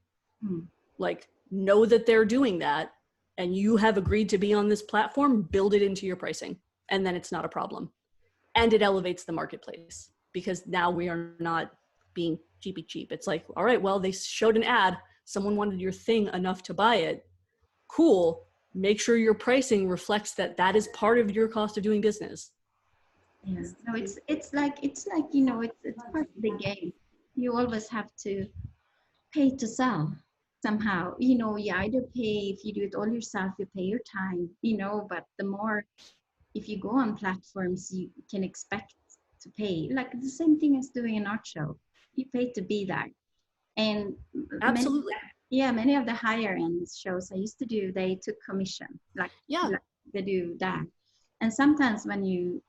Like know that they're doing that, and you have agreed to be on this platform, build it into your pricing, and then it's not a problem. And it elevates the marketplace, because now we are not being cheapy cheap. It's like, all right, well, they showed an ad, someone wanted your thing enough to buy it. Cool. Make sure your pricing reflects that that is part of your cost of doing business. Yeah. No, it's like it's part of the game. You always have to pay to sell somehow. You either pay, if you do it all yourself, you pay your time, but the more, if you go on platforms, you can expect to pay, like the same thing as doing an art show. You pay to be there. And Absolutely. many of the higher end shows I used to do, they took commission, like they do that. And sometimes when you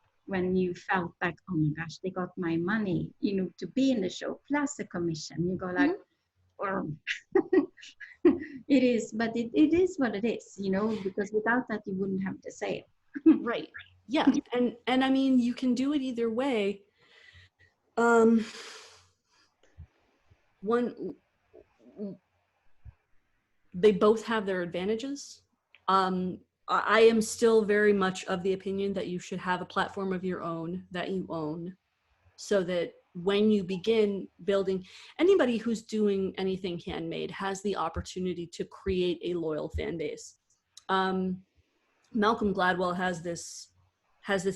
felt like, oh my gosh, they got my money, to be in the show plus a commission, you go like, well, it is, but it is what it is, because without that you wouldn't have the sale. Right. Yeah. And I mean, you can do it either way. They both have their advantages. I am still very much of the opinion that you should have a platform of your own that you own, so that when you begin building, anybody who's doing anything handmade has the opportunity to create a loyal fan base. Malcolm Gladwell has this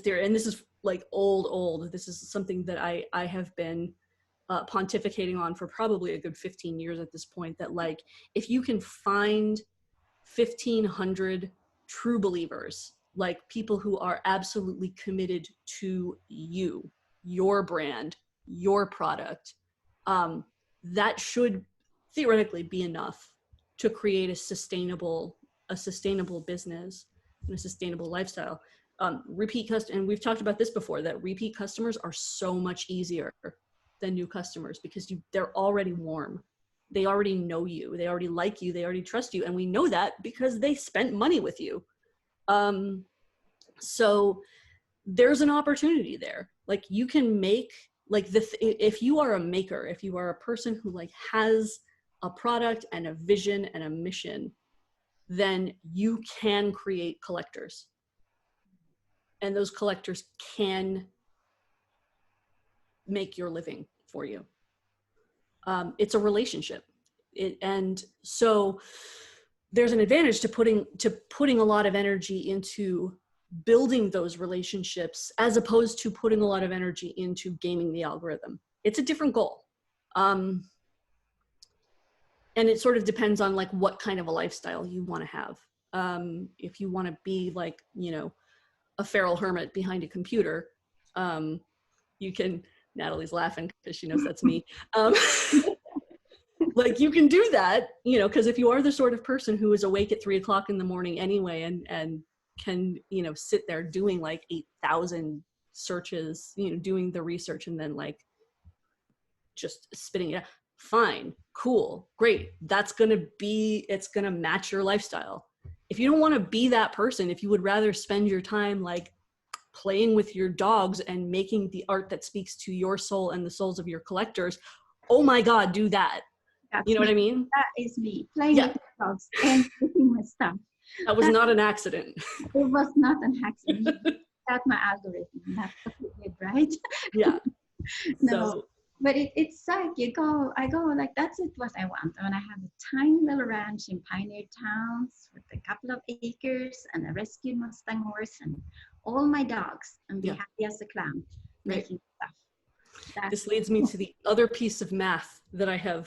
theory, and this is like old. This is something that I have been pontificating on for probably a good 15 years at this point, that like, if you can find 1,500 true believers, like people who are absolutely committed to you, your brand, your product, that should theoretically be enough to create a sustainable business and a sustainable lifestyle. Repeat customers, and we've talked about this before, that repeat customers are so much easier than new customers, because they're already warm. They already know you, they already like you, they already trust you. And we know that because they spent money with you. So there's an opportunity there. Like, you can make, like, if you are a maker, if you are a person who like has a product and a vision and a mission, then you can create collectors. And those collectors can make your living for you. It's a relationship. And so there's an advantage to putting a lot of energy into building those relationships, as opposed to putting a lot of energy into gaming the algorithm. It's a different goal. And it sort of depends on like what kind of a lifestyle you want to have. If you want to be like, a feral hermit behind a computer, you can, Natalie's laughing because she knows that's me. Like, you can do that, because if you are the sort of person who is awake at 3 o'clock in the morning anyway, and can, sit there doing like 8,000 searches, doing the research and then like just spitting it out, fine, cool, great. It's going to match your lifestyle. If you don't want to be that person, if you would rather spend your time like playing with your dogs and making the art that speaks to your soul and the souls of your collectors, oh my God, do that. You know what I mean? That is me, playing with my dogs and making my stuff. That was not an accident. It was not an accident. That's my algorithm. That's what we did, right? Yeah. No, So, but it's like I go like, that's it, what I want. When I have a tiny little ranch in pioneer towns with a couple of acres and a rescued Mustang horse and all my dogs, and be happy as a clown making stuff. This leads me to the other piece of math that I have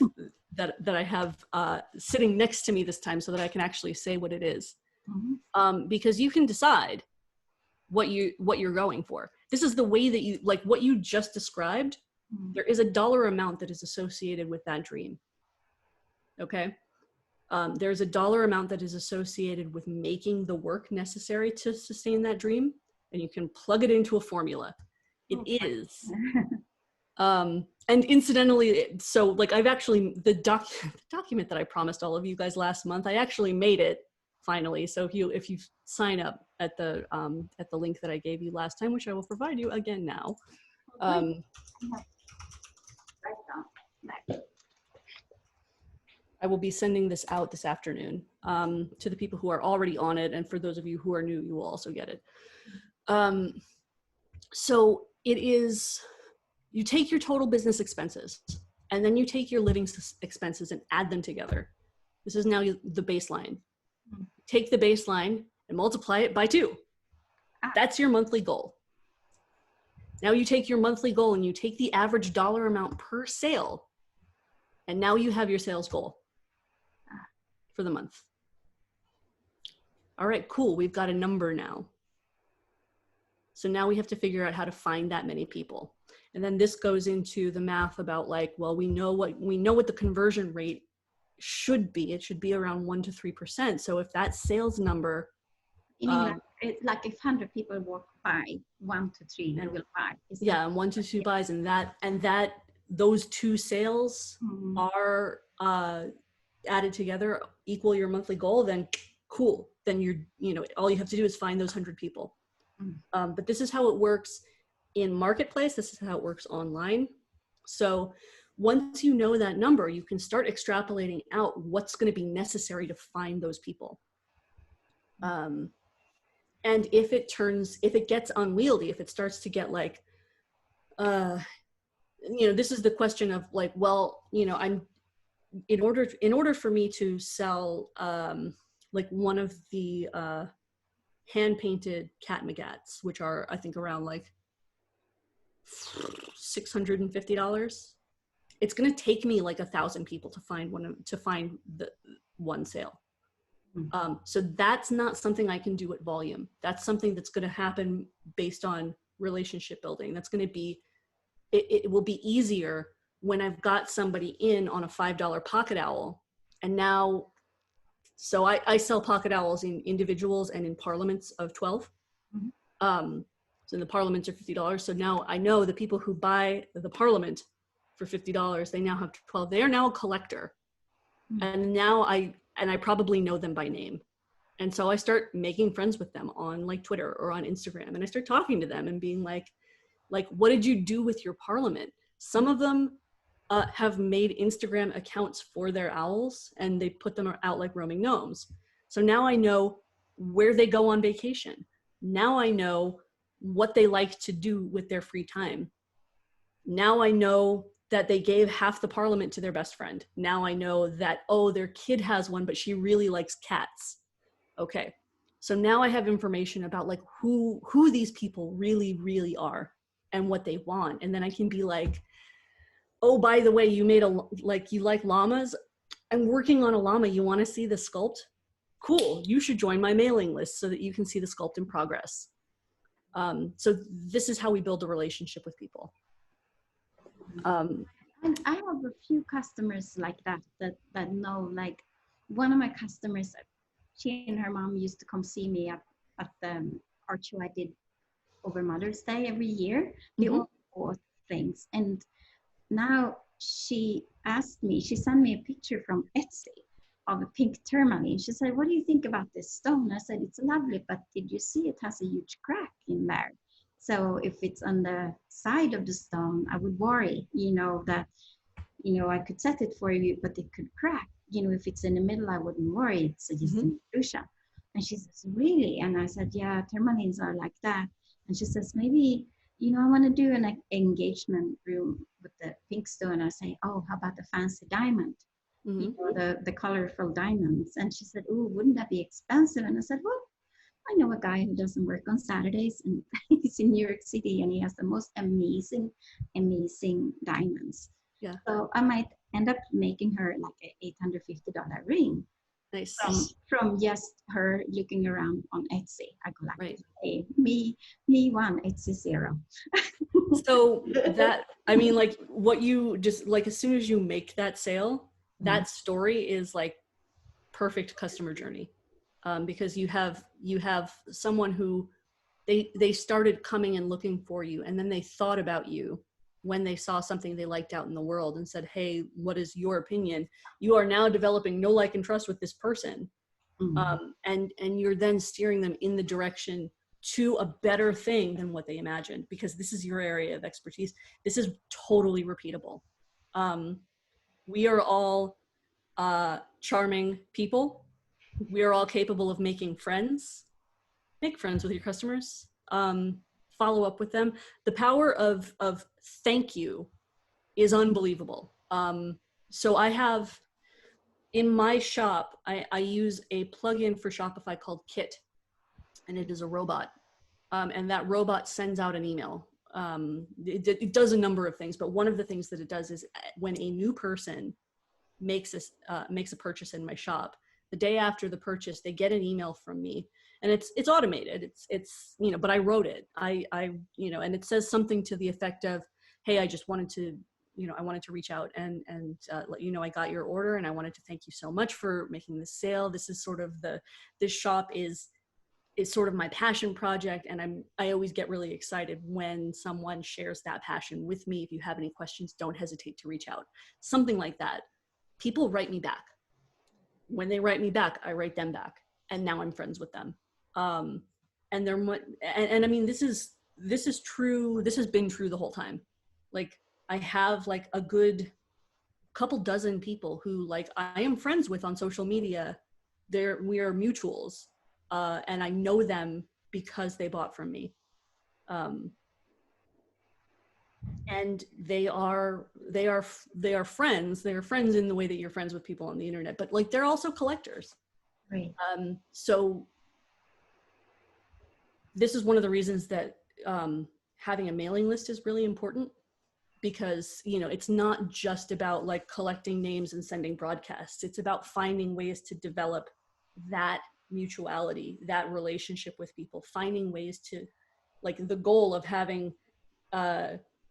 that I have sitting next to me this time, so that I can actually say what it is. Mm-hmm. Because you can decide what you're going for. This is the way that you, like what you just described. Mm-hmm. There is a dollar amount that is associated with that dream. Okay. There's a dollar amount that is associated with making the work necessary to sustain that dream, and you can plug it into a formula. It is. And incidentally, so like I've actually, the document that I promised all of you guys last month, I actually made it finally. So if you sign up at the link that I gave you last time, which I will provide you again now. I will be sending this out this afternoon to the people who are already on it. And for those of you who are new, you will also get it. So it is, you take your total business expenses and then you take your living expenses and add them together. This is now the baseline. Take the baseline and multiply it by 2. That's your monthly goal. Now you take your monthly goal and you take the average dollar amount per sale, and now you have your sales goal for the month. All right, cool. We've got a number now. So now we have to figure out how to find that many people. And then this goes into the math about like, well, we know what the conversion rate should be. It should be around 1 to 3%. So if that sales number, like if 100 people walk by, 1 to 3 then will buy. Yeah, 1 to 2 buys, and those 2 sales are added together equal your monthly goal, then cool. Then all you have to do is find those 100 people. But this is how it works in Marketplace. This is how it works online. So once you know that number, you can start extrapolating out what's going to be necessary to find those people. And if it gets unwieldy, if it starts to get like, this is the question of like, well, I'm, in order for me to sell like one of the hand-painted cat magats, which are, I think, around like $650, it's going to take me like 1,000 people to find the one sale. So that's not something I can do at volume. That's something that's going to happen based on relationship building. That's going to be, it will be easier when I've got somebody in on a $5 pocket owl. And now, so I sell pocket owls in individuals and in parliaments of 12. So the parliaments are $50. So now I know the people who buy the parliament for $50, they now have 12. They are now a collector. And now I probably know them by name. And so I start making friends with them on like Twitter or on Instagram. And I start talking to them and being like, what did you do with your parliament? Some of them have made Instagram accounts for their owls and they put them out like roaming gnomes. So now I know where they go on vacation. Now I know what they like to do with their free time. Now I know that they gave half the parliament to their best friend. Now I know that, oh, their kid has one, but she really likes cats. Okay, so now I have information about like who these people really, really are and what they want. And then I can be like, oh, by the way, you like llamas? I'm working on a llama. You wanna see the sculpt? Cool, you should join my mailing list so that you can see the sculpt in progress. So this is how we build a relationship with people. And I have a few customers like that know, like one of my customers, she and her mom used to come see me at the art show I did over Mother's Day every year. They all bought things, and now she asked me, she sent me a picture from Etsy of a pink tourmaline. She said, what do you think about this stone? I said, it's lovely, but did you see it has a huge crack in there? So if it's on the side of the stone, I would worry, that, I could set it for you, but it could crack. If it's in the middle, I wouldn't worry. It's just an illusion. And she says, really? And I said, yeah, tourmalines are like that. And she says, maybe, I want to do an engagement room with the pink stone. I say, oh, how about the fancy diamond? The colorful diamonds. And she said, oh, wouldn't that be expensive? And I said, well, I know a guy who doesn't work on Saturdays, and he's in New York City, and he has the most amazing diamonds. Yeah. So I might end up making her like an $850 ring. Nice. From just her looking around on Etsy. I go like, right. Hey, me 1, Etsy 0. So that, I mean, like what you just like, as soon as you make that sale, that story is like perfect customer journey. Because you have someone who they started coming and looking for you, and then they thought about you when they saw something they liked out in the world and said, hey, what is your opinion? You are now developing know, like, and trust with this person. And you're then steering them in the direction to a better thing than what they imagined, because this is your area of expertise. This is totally repeatable. We are all charming people. We are all capable of making friends. Make friends with your customers. Follow up with them. The power of thank you is unbelievable. So I have, in my shop, I use a plugin for Shopify called Kit, and it is a robot. And that robot sends out an email. It does a number of things, but one of the things that it does is when a new person makes a purchase in my shop, the day after the purchase, they get an email from me, and it's automated. It's you know, but I wrote it. I you know, and it says something to the effect of, hey, I just wanted to, you know, I wanted to reach out and let you know I got your order, and I wanted to thank you so much for making this sale. This is sort of this shop is sort of my passion project, and I always get really excited when someone shares that passion with me. If you have any questions, don't hesitate to reach out. Something like that. People write me back. When they write me back, I write them back, and now I'm friends with them. And I mean, this is true. This has been true the whole time. Like, I have like a good couple dozen people who like I am friends with on social media. We are mutuals, and I know them because they bought from me. And they are friends. They are friends in the way that you're friends with people on the internet, but like they're also collectors. Right. So this is one of the reasons that having a mailing list is really important, because, you know, it's not just about like collecting names and sending broadcasts. It's about finding ways to develop that mutuality, that relationship with people, finding ways to, like, the goal of having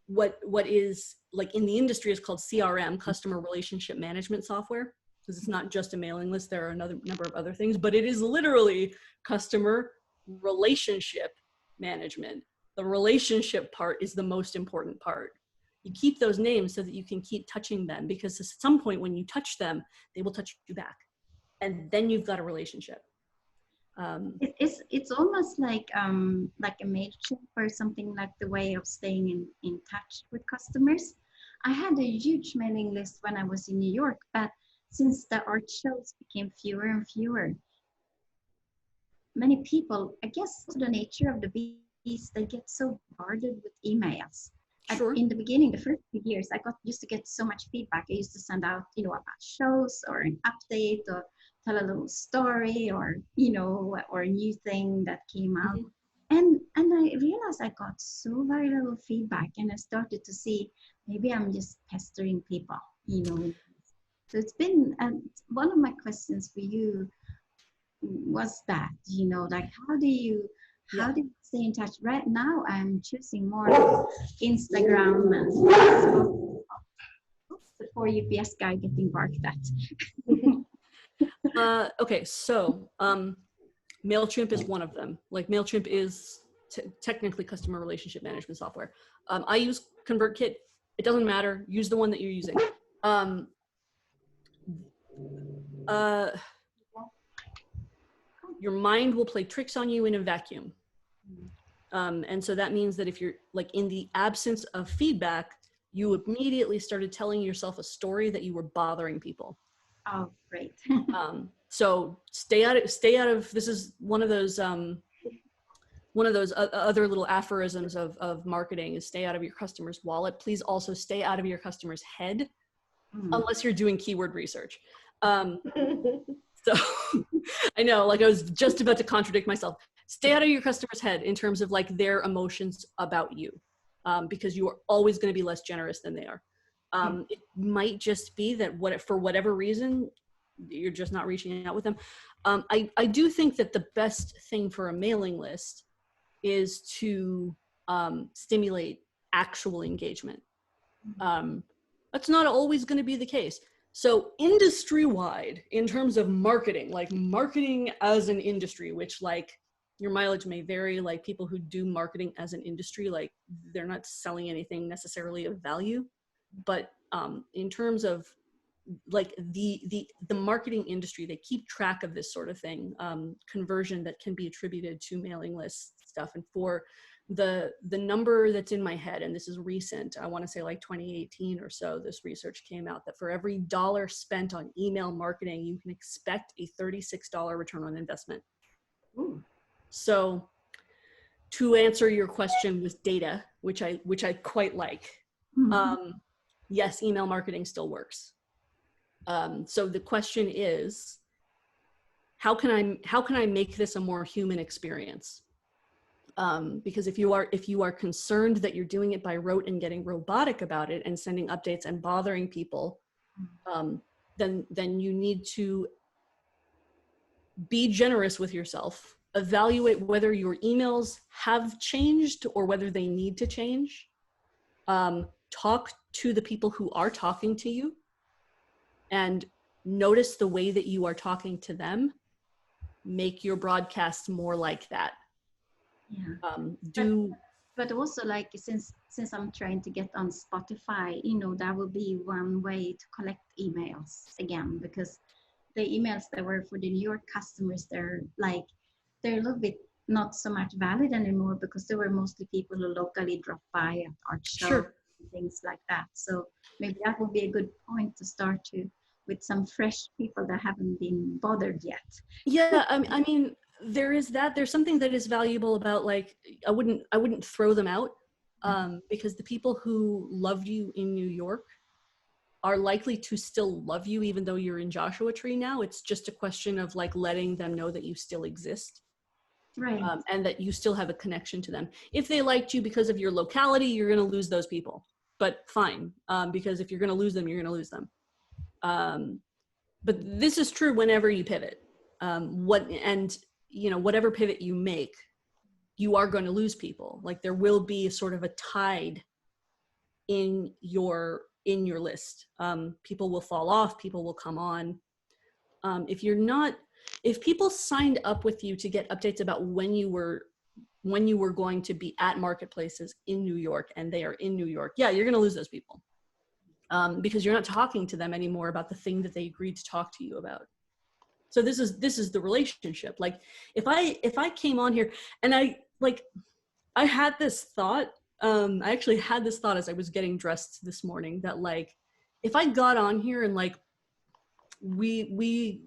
what is like in the industry is called CRM, customer relationship management software, because it's not just a mailing list. There are another number of other things, but it is literally customer relationship management. The relationship part is the most important part. You keep those names so that you can keep touching them, because at some point when you touch them, they will touch you back, and then you've got a relationship. It's almost like a MailChimp or something, like the way of staying in touch with customers. I had a huge mailing list when I was in New York, but since the art shows became fewer and fewer, many people, I guess the nature of the beast, they get so bombarded with emails. Sure. In the beginning, the first few years, I used to get so much feedback. I used to send out, you know, about shows or an update or tell a little story, or, you know, or a new thing that came out. Mm-hmm. And I realized I got so very little feedback, and I started to see maybe I'm just pestering people, you know. So it's been, one of my questions for you was that, you know, like how do you stay in touch? Right now I'm choosing more Instagram and Facebook. The poor UPS guy getting barked at. Okay, so MailChimp is one of them. Like, MailChimp is technically customer relationship management software. I use ConvertKit. It doesn't matter. Use the one that you're using. Your mind will play tricks on you in a vacuum. And so that means that if you're like in the absence of feedback, you immediately started telling yourself a story that you were bothering people. Oh, great. So stay out of, this is one of those other little aphorisms of marketing, is stay out of your customer's wallet. Please also stay out of your customer's head, unless you're doing keyword research. So I know, like, I was just about to contradict myself. Stay out of your customer's head in terms of like their emotions about you, because you are always going to be less generous than they are. It might just be that for whatever reason, you're just not reaching out with them. I do think that the best thing for a mailing list is to stimulate actual engagement. That's not always going to be the case. So industry-wide, in terms of marketing, like marketing as an industry, which, like, your mileage may vary, like people who do marketing as an industry, like they're not selling anything necessarily of value. But in terms of like the marketing industry, they keep track of this sort of thing, conversion that can be attributed to mailing list stuff. And for the number that's in my head, and this is recent, I want to say like 2018 or so, this research came out that for every dollar spent on email marketing, you can expect a $36 return on investment. Ooh. So to answer your question with data, which I quite like, yes, email marketing still works. So the question is, how can I make this a more human experience? Because if you are concerned that you're doing it by rote and getting robotic about it and sending updates and bothering people, then you need to be generous with yourself. Evaluate whether your emails have changed or whether they need to change. Talk to the people who are talking to you and notice the way that you are talking to them. Make your broadcasts more like that. Yeah. But also, like, since I'm trying to get on Spotify, that will be one way to collect emails again, because the emails that were for the New York customers, they're a little bit not so much valid anymore, because they were mostly people who locally drop by at art shows. Sure. And things like that. So maybe that would be a good point to start with some fresh people that haven't been bothered yet. Yeah, I mean, there's something that is valuable about, like, I wouldn't throw them out, because the people who loved you in New York are likely to still love you even though you're in Joshua Tree now. It's just a question of like letting them know that you still exist. Right. And that you still have a connection to them. If they liked you because of your locality, you're going to lose those people, but fine. Because if you're going to lose them, you're going to lose them. But this is true whenever you pivot. Whatever pivot you make, you are going to lose people. Like, there will be sort of a tide in your list. People will fall off, people will come on. If people signed up with you to get updates about when you were going to be at marketplaces in New York and they are in New York, yeah, you're going to lose those people. Because you're not talking to them anymore about the thing that they agreed to talk to you about. So this is the relationship. Like, if I came on here and I had this thought, I actually had this thought as I was getting dressed this morning, that like, if I got on here and like, we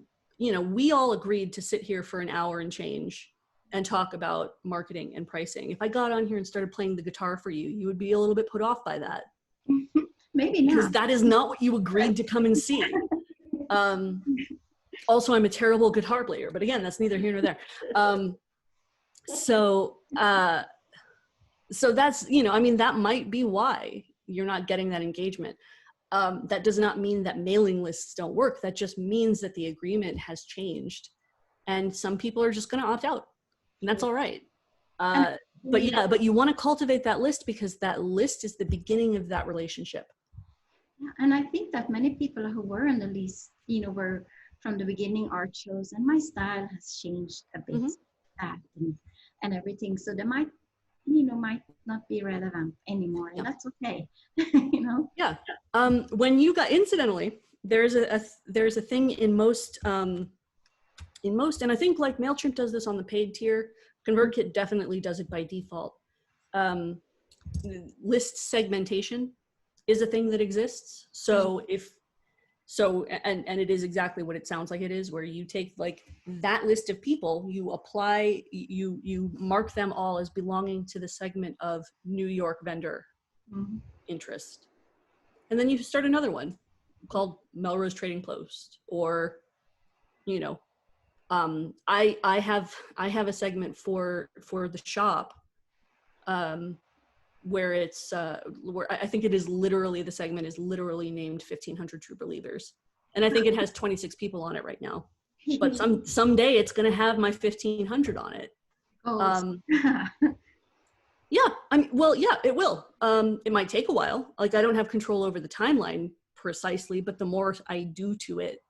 all agreed to sit here for an hour and change and talk about marketing and pricing. If I got on here and started playing the guitar for you, you would be a little bit put off by that. Maybe not. Because that is not what you agreed to come and see. Also, I'm a terrible guitar player, but again, that's neither here nor there. So that's, that might be why you're not getting that engagement. That does not mean that mailing lists don't work. That just means that the agreement has changed, and some people are just going to opt out, and that's all right. But you want to cultivate that list, because that list is the beginning of that relationship. Yeah, and I think that many people who were on the list, were from the beginning art shows, and my style has changed a bit, and everything. So they might not be relevant anymore, and that's okay. Yeah. When you got, incidentally, there's a thing in most, and I think like MailChimp does this on the paid tier. ConvertKit definitely does it by default. List segmentation is a thing that exists. So and it is exactly what it sounds like it is, where you take like that list of people, you mark them all as belonging to the segment of New York vendor interest. And then you start another one called Melrose Trading Post, or, I have a segment for the shop, where it's where I think it is literally, the segment is literally named 1500 True Believers, and I think it has 26 people on it right now. But someday it's going to have my 1500 on it. Yeah, it will. It might take a while. Like, I don't have control over the timeline precisely, but the more I do to it,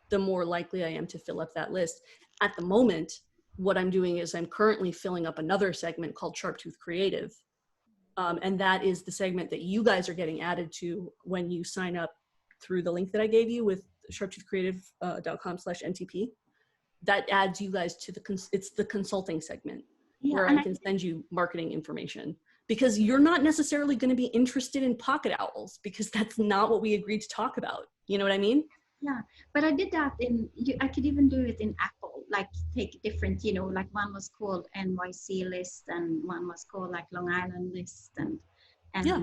the more likely I am to fill up that list. At the moment, what I'm doing is I'm currently filling up another segment called Sharptooth Creative. And that is the segment that you guys are getting added to when you sign up through the link that I gave you with sharptoothcreative.com/MTP. That adds you guys to it's the consulting segment. Yeah, where and I can send you marketing information, because you're not necessarily going to be interested in pocket owls, because that's not what we agreed to talk about. You know what I mean? yeah, but I did that I could even do it in Apple, like take different, like one was called NYC list and one was called like Long Island list Yeah.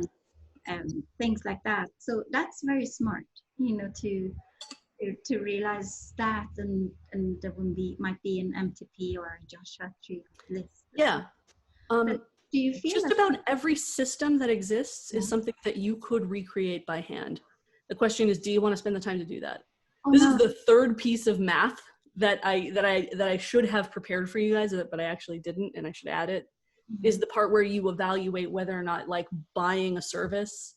and things like that. So that's very smart, to realize that and there might be an MTP or a Joshua Tree list. Yeah. But do you feel Just that about every system that exists is Yeah. something that you could recreate by hand. The question is, do you want to spend the time to do that? Oh, This no. is the third piece of math that I should have prepared for you guys, but I actually didn't, and I should add it. Mhm. Is the part where you evaluate whether or not like buying a service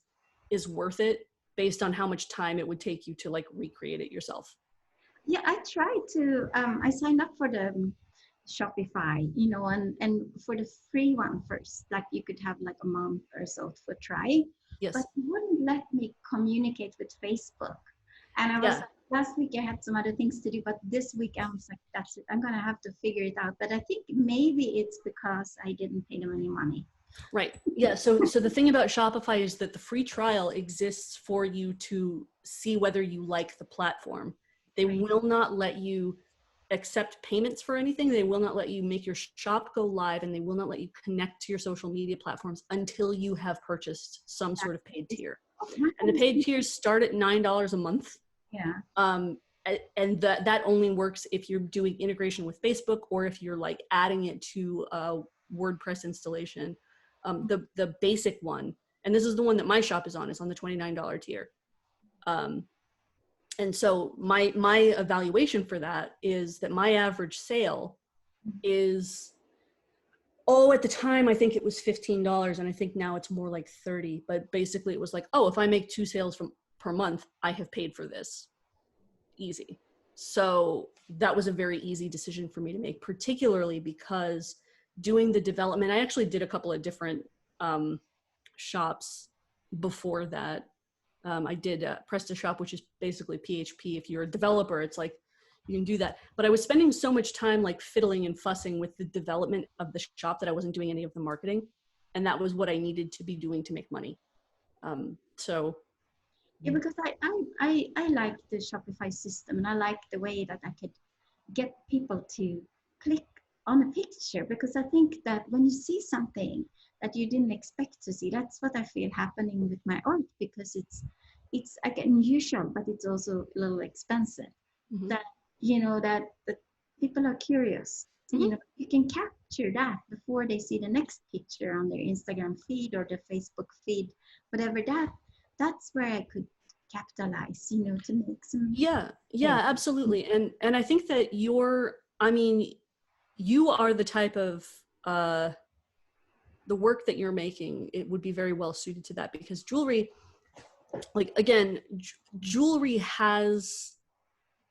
is worth it based on how much time it would take you to like recreate it yourself. Yeah, I tried to. I signed up for the Shopify, and for the free one first. Like you could have like a month or so for try, Yes. but it wouldn't let me communicate with Facebook. And I was Yeah. last week I had some other things to do, but this week I was like, that's it. I'm gonna have to figure it out. But I think maybe it's because I didn't pay them any money. Right. Yeah. So the thing about Shopify is that the free trial exists for you to see whether you like the platform. They Right. will not let you accept payments for anything. They will not let you make your shop go live, and they will not let you connect to your social media platforms until you have purchased some sort of paid tier. And the paid tiers start at $9 a month. Yeah. And that only works if you're doing integration with Facebook or if you're like adding it to a WordPress installation. The basic one, and this is the one that my shop is on the $29 tier. And so my evaluation for that is that my average sale is, at the time I think it was $15, and I think now it's more like $30. But basically it was like, if I make 2 sales per month, I have paid for this. Easy. So that was a very easy decision for me to make, particularly because doing the development, I actually did a couple of different shops before that. I did PrestaShop, which is basically PHP. If you're a developer, it's like you can do that. But I was spending so much time like fiddling and fussing with the development of the shop that I wasn't doing any of the marketing. And that was what I needed to be doing to make money. Yeah, because I like the Shopify system, and I like the way that I could get people to click on a picture, because I think that when you see something that you didn't expect to see, that's what I feel happening with my art, because it's like unusual, but it's also a little expensive. Mhm. That people are curious. Mhm. You can capture that before they see the next picture on their Instagram feed or their Facebook feed, whatever that's where I could capitalize, to make some. Yeah, absolutely. And I think that you are the type of, the work that you're making, it would be very well suited to that, because jewelry, like, again, jewelry has,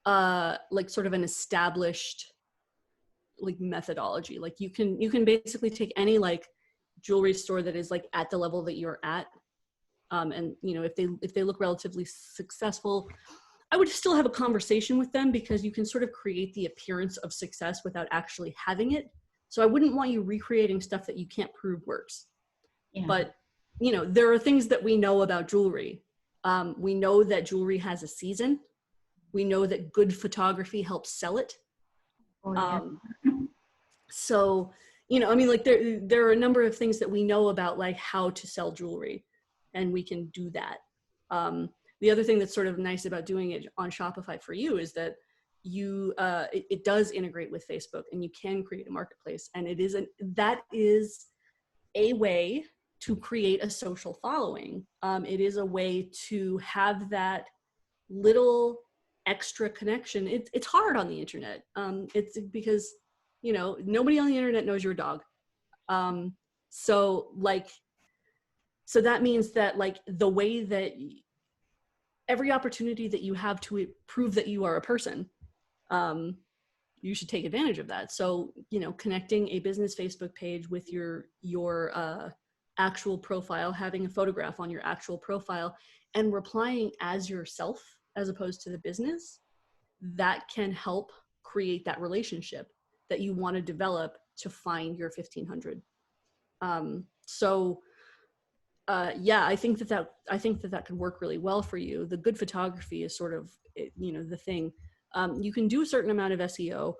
like sort of an established like methodology. Like you can basically take any like jewelry store that is like at the level that you're at. And if they look relatively successful, I would still have a conversation with them, because you can sort of create the appearance of success without actually having it. So I wouldn't want you recreating stuff that you can't prove works. Yeah. But there are things that we know about jewelry. We know that jewelry has a season. We know that good photography helps sell it. Oh, yeah. So, like there are a number of things that we know about, like how to sell jewelry, and we can do that. The other thing that's sort of nice about doing it on Shopify for you is that it does integrate with Facebook, and you can create a marketplace, and that is a way to create a social following. It is a way to have that little extra connection. It's hard on the internet. It's because nobody on the internet knows your dog. So that means that like the way that every opportunity that you have to prove that you are a person, you should take advantage of that. So connecting a business Facebook page with your actual profile, having a photograph on your actual profile, and replying as yourself as opposed to the business, that can help create that relationship that you want to develop to find your 1500. Yeah, I think that could work really well for you. The good photography is sort of, the thing. You can do a certain amount of SEO.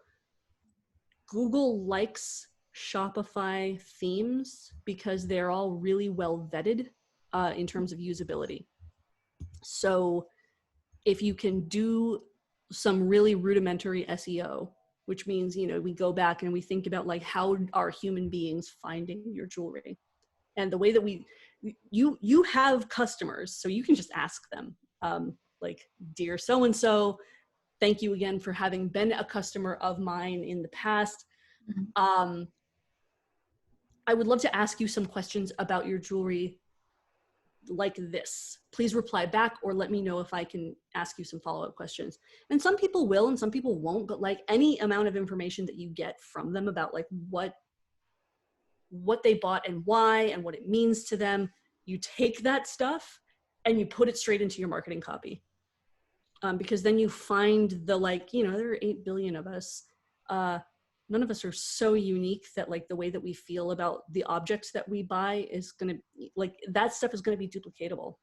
Google likes Shopify themes because they're all really well vetted in terms of usability. So if you can do some really rudimentary SEO, which means, we go back and we think about like, how are human beings finding your jewelry? And the way that you have customers, so you can just ask them, like, dear so-and-so, thank you again for having been a customer of mine in the past. I would love to ask you some questions about your jewelry like this. Please reply back or let me know if I can ask you some follow-up questions. And some people will and some people won't, but like any amount of information that you get from them about like what they bought and why and what it means to them, you take that stuff and you put it straight into your marketing copy. Because then you find the like, there are 8 billion of us. None of us are so unique that like the way that we feel about the objects that we buy is going to, like, that stuff is going to be duplicatable.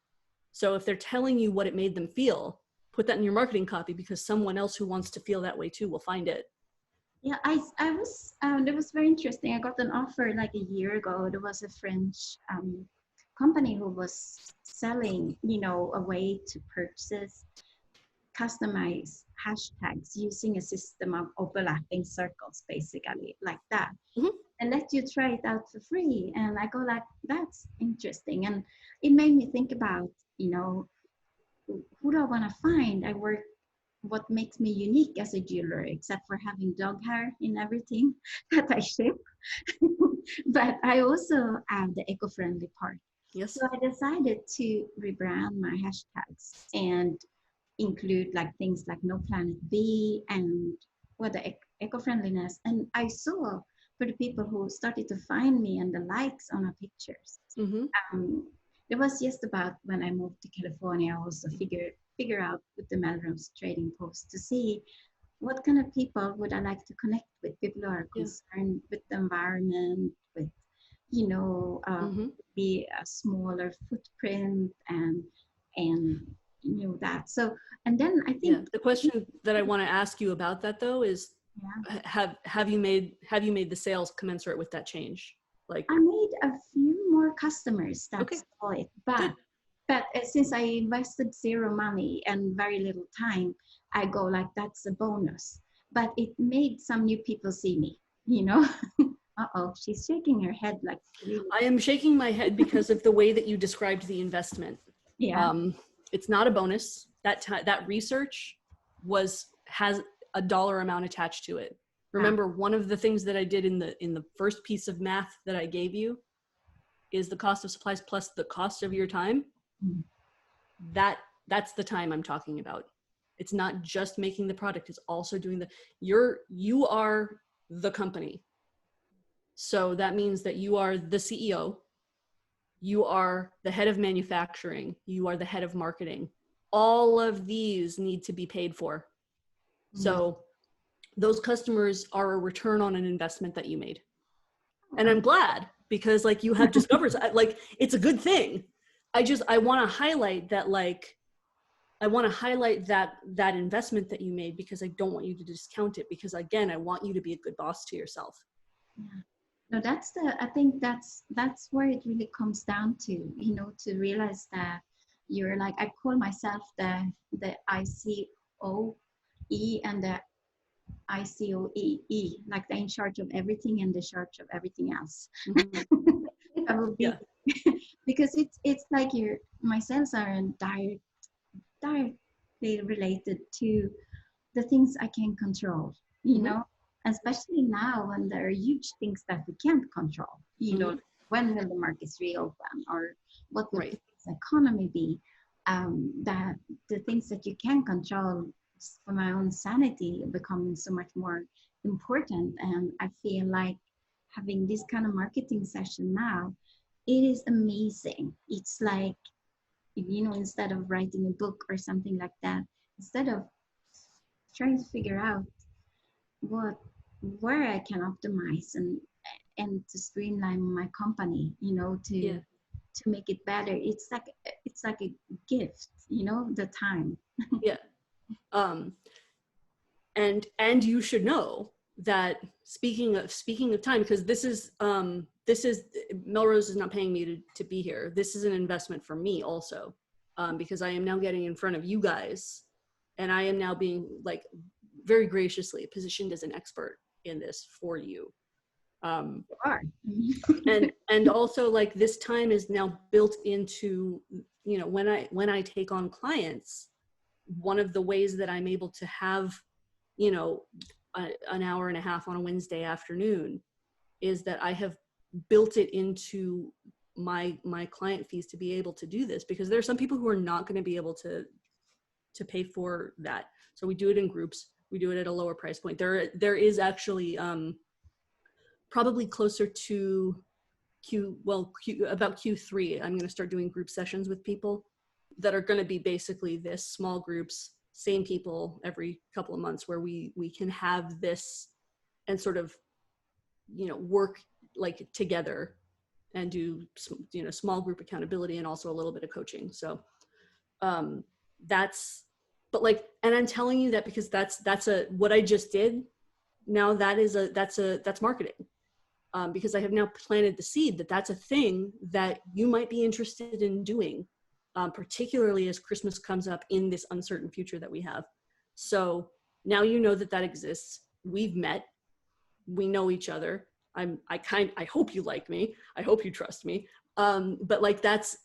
So if they're telling you what it made them feel, put that in your marketing copy because someone else who wants to feel that way too will find it. Yeah, I was, it was very interesting. I got an offer like a year ago. There was a French company who was selling, a way to purchase customized hashtags using a system of overlapping circles, basically like that, and let you try it out for free. And I go like, that's interesting. And it made me think about, who do I want to find? What makes me unique as a jeweler, except for having dog hair in everything that I ship. But I also have the eco-friendly part. Yes. So I decided to rebrand my hashtags and include like things like No Planet B and the eco-friendliness. And I saw for the people who started to find me and the likes on our pictures. It was just about when I moved to California, I also figure out with the Melrose trading post to see what kind of people would I like to connect with. People who are concerned with the environment, with, be a smaller footprint and that. So, and then I think the question that I want to ask you about that though is, have you made the sales commensurate with that change? Like, I made a few more customers. That's all it. But since I invested zero money and very little time, I go like, that's a bonus. But it made some new people see me, Uh-oh, she's shaking her head like. Really. I am shaking my head because of the way that you described the investment. Yeah. It's not a bonus. That research has a dollar amount attached to it. Remember, one of the things that I did in the first piece of math that I gave you is the cost of supplies plus the cost of your time. That's the time I'm talking about. It's not just making the product, it's also doing you are the company. So that means that you are the CEO, you are the head of manufacturing, you are the head of marketing. All of these need to be paid for. So those customers are a return on an investment that you made. And I'm glad because like you have discovered, like it's a good thing. I want to highlight that, like, I want to highlight that investment that you made because I don't want you to discount it because again, I want you to be a good boss to yourself. Yeah. No, I think that's where it really comes down to, to realize that you're like, I call myself the ICOE and the ICOEE, like they're in charge of everything and the charge of everything else. That would be because it's like my sales are directly related to the things I can control, especially now when there are huge things that we can't control, when will the markets reopen or what will the economy be, that the things that you can control for my own sanity are becoming so much more important. And I feel like having this kind of marketing session now, it is amazing. It's like, instead of writing a book or something like that, instead of trying to figure out what where I can optimize and to streamline my company, you know, to make it better. It's like a gift, you know, the time. Yeah. And you should know that speaking of time, because this is Melrose is not paying me to be here. This is an investment for me also, because I am now getting in front of you guys, and I am now being like very graciously positioned as an expert in this for you. You are. And also, like, this time is now built into, you know, when I take on clients, one of the ways that I'm able to have, you know, an hour and a half on a Wednesday afternoon is that I have built it into my client fees to be able to do this, because there are some people who are not going to be able to pay for that. So we do it in groups. We do it at a lower price point. There is actually probably closer to about Q3, I'm going to start doing group sessions with people that are going to be basically this, small groups, same people every couple of months, where we can have this and sort of, you know, work like together and do, you know, small group accountability and also a little bit of coaching. So that's, but like, and I'm telling you that because that's what I just did. Now that's marketing. Because I have now planted the seed that that's a thing that you might be interested in doing, particularly as Christmas comes up in this uncertain future that we have. So now you know that exists. We've met. We know each other. I hope you like me. I hope you trust me. But like that's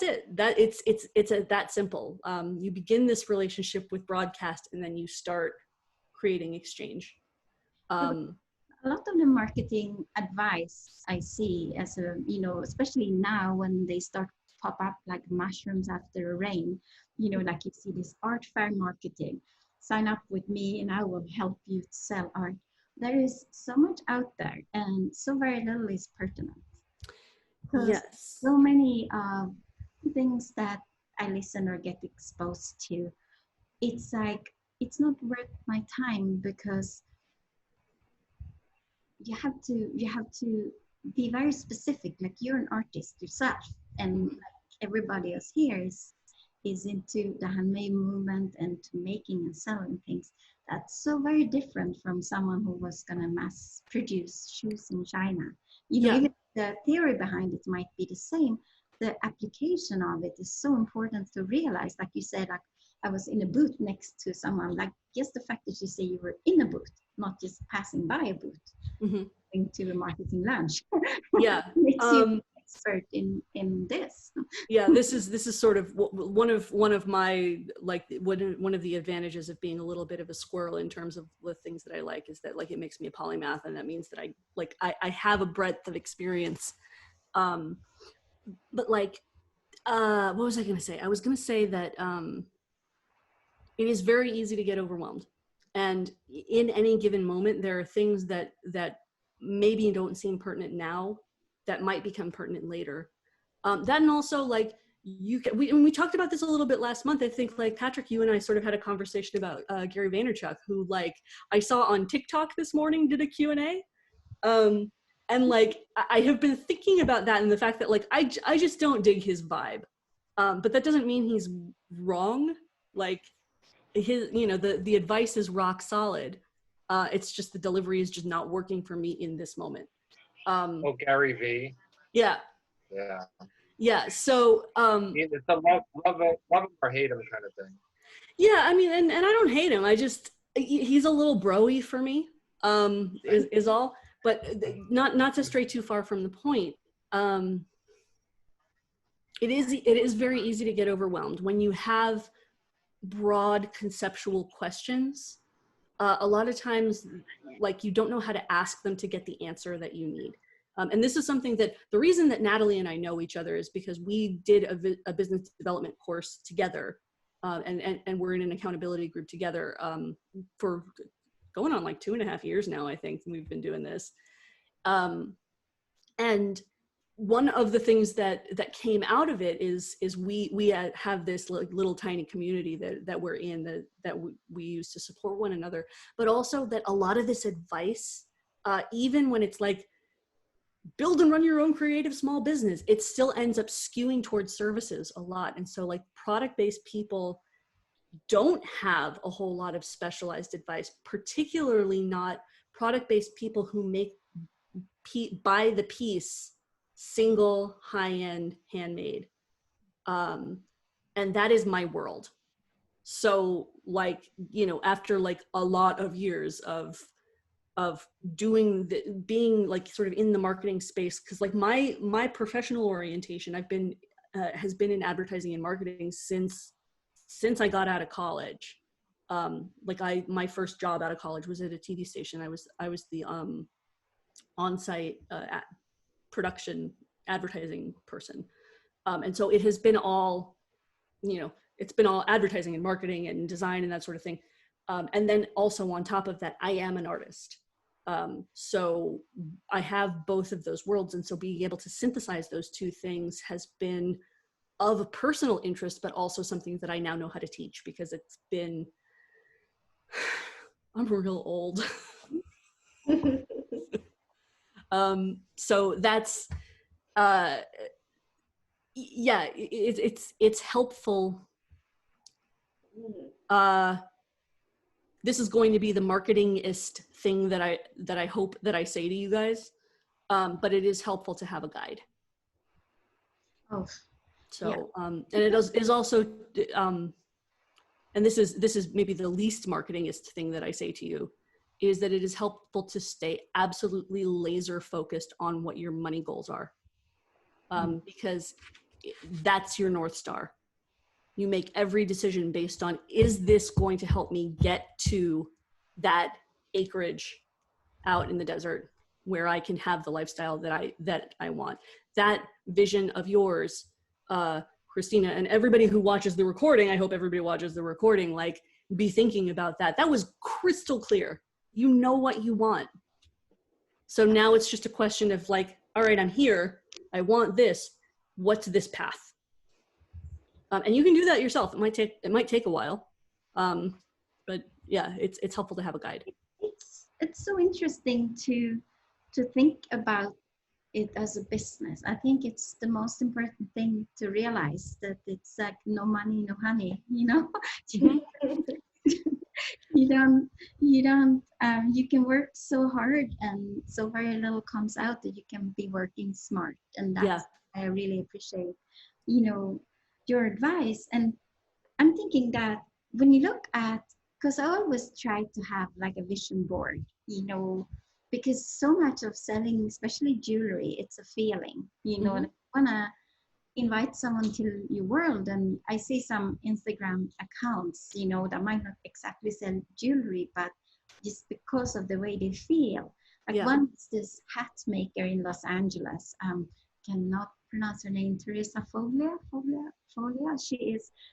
it. That it's that simple. You begin this relationship with broadcast, and then you start creating exchange. A lot of the marketing advice I see as a, you know, especially now when they start pop up like mushrooms after a rain, you know, like you see this art fair marketing, sign up with me and I will help you to sell art. There is so much out there and so very little is pertinent. Yes. So many things that I listen or get exposed to, it's like, it's not worth my time, because you have to be very specific. Like, you're an artist yourself, and like everybody else here is into the handmade movement and to making and selling things. That's so very different from someone who was gonna mass produce shoes in China. You know, even the theory behind it might be the same. The application of it is so important to realize. Like you said, like, I was in a booth next to someone. Like, just the fact that you say you were in a booth, not just passing by a booth, into a marketing lunch. Yeah. Makes you an expert in this. Yeah, this is sort of one of my, like, one of the advantages of being a little bit of a squirrel in terms of the things that I like, is that, like, it makes me a polymath, and that means that I have a breadth of experience. But like, what was I going to say? I was going to say that it is very easy to get overwhelmed, and in any given moment, there are things that maybe don't seem pertinent now that might become pertinent later. That, and also, like, we talked about this a little bit last month. I think, like, Patrick, you and I sort of had a conversation about Gary Vaynerchuk, who, like, I saw on TikTok this morning did a Q&A. And like, I have been thinking about that, and the fact that, like, I just don't dig his vibe. But that doesn't mean he's wrong. Like, his, you know, the advice is rock solid. It's just the delivery is just not working for me in this moment. Oh, Gary V. Yeah. Yeah. Yeah. So it's a love him or hate him kind of thing. Yeah, I mean, and I don't hate him. He's a little bro-y for me. Is all. But not to stray too far from the point. It is very easy to get overwhelmed when you have broad conceptual questions. A lot of times, like, you don't know how to ask them to get the answer that you need. And this is something that, the reason that Natalie and I know each other is because we did a business development course together, and we're in an accountability group together for going on like 2.5 years now. I think we've been doing this. And one of the things that came out of it is we have this little tiny community that we're in that we use to support one another, but also that a lot of this advice, even when it's like build and run your own creative small business, it still ends up skewing towards services a lot. And so like product-based people don't have a whole lot of specialized advice, particularly not product-based people who make by the piece, single, high-end, handmade. And that is my world. So like, after like a lot of years of being like sort of in the marketing space, because like my professional orientation has been in advertising and marketing since I got out of college. My first job out of college was at a TV station. I was the on-site production advertising person, and so it has been all, it's been all advertising and marketing and design and that sort of thing. And then also on top of that, I am an artist. So I have both of those worlds. And so being able to synthesize those two things has been of personal interest, but also something that I now know how to teach, because it's been, I'm real old. So that's, yeah, it's helpful. This is going to be the marketingist thing that I hope that I say to you guys, but it is helpful to have a guide. Oh, so yeah. And it is also, and this is maybe the least marketingist thing that I say to you, is that it is helpful to stay absolutely laser focused on what your money goals are, because that's your North Star. You make every decision based on, is this going to help me get to that acreage out in the desert where I can have the lifestyle that I want? That vision of yours, Christina, and everybody who watches the recording, I hope everybody watches the recording, like, be thinking about that. That was crystal clear. You know what you want. So now it's just a question of like, all right, I'm here. I want this. What's this path? And you can do that yourself. It might take a while, but yeah, it's helpful to have a guide. It's so interesting to think about it as a business. I think it's the most important thing to realize, that it's like no money, no honey. You can work so hard and so very little comes out, that you can be working smart, and that's I really appreciate, your advice. And I'm thinking that when you look at, because I always try to have like a vision board, because so much of selling, especially jewelry, it's a feeling, and I want to invite someone to your world. And I see some Instagram accounts, that might not exactly sell jewelry, but just because of the way they feel. Like one is this hat maker in Los Angeles, cannot pronounce her name, Teresa Foglia.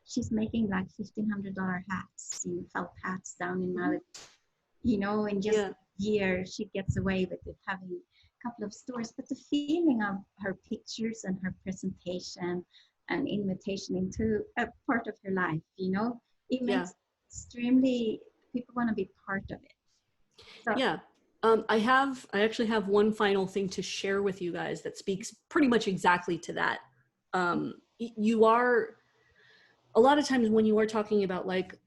She's making like $1,500 hats, felt hats down in Malibu, in just a year she gets away with it, having a couple of stores. But the feeling of her pictures and her presentation and invitation into a part of her life, it makes extremely, people want to be part of it. So, I actually have one final thing to share with you guys that speaks pretty much exactly to that. You are, a lot of times when you are talking about like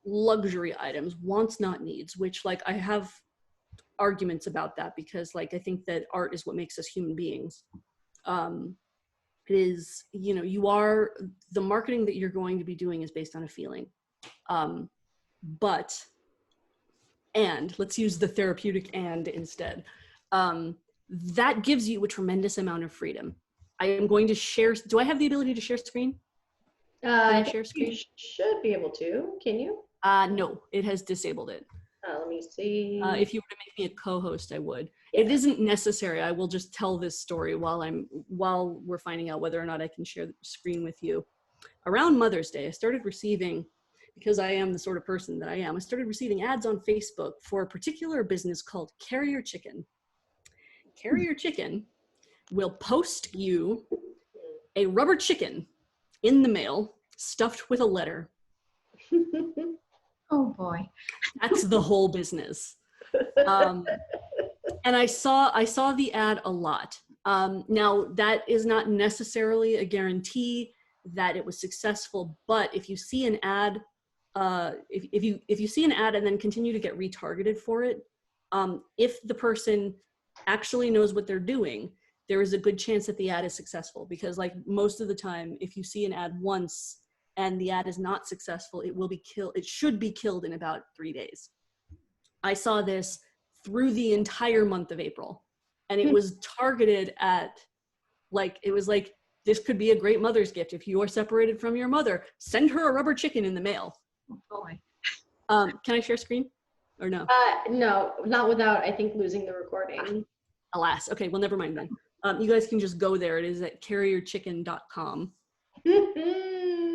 luxury items, wants not needs, which like I have arguments about that, because like I think that art is what makes us human beings. It is, you are, the marketing that you're going to be doing is based on a feeling. And let's use the therapeutic and instead. That gives you a tremendous amount of freedom. I am going to share, do I have the ability to share screen? I share screen? You should be able to, can you? No, it has disabled it. Let me see. If you were to make me a co-host, I would. It isn't necessary. I will just tell this story while we're finding out whether or not I can share the screen with you. Around Mother's Day, I started receiving, because I am the sort of person that I am, I started receiving ads on Facebook for a particular business called Carrier Chicken. Carrier Chicken will post you a rubber chicken in the mail stuffed with a letter. Oh boy. That's the whole business. And I saw the ad a lot. Now that is not necessarily a guarantee that it was successful, but if you see an ad, if you see an ad and then continue to get retargeted for it, if the person actually knows what they're doing, there is a good chance that the ad is successful, because like most of the time, if you see an ad once and the ad is not successful, it will be killed. It should be killed in about 3 days. I saw this through the entire month of April, and it was targeted at, like, it was like, this could be a great mother's gift. If you are separated from your mother, send her a rubber chicken in the mail. Oh boy. Can I share screen or no? No, not without, I think, losing the recording. Alas. Okay, well, never mind then. You guys can just go there. It is at carrierchicken.com.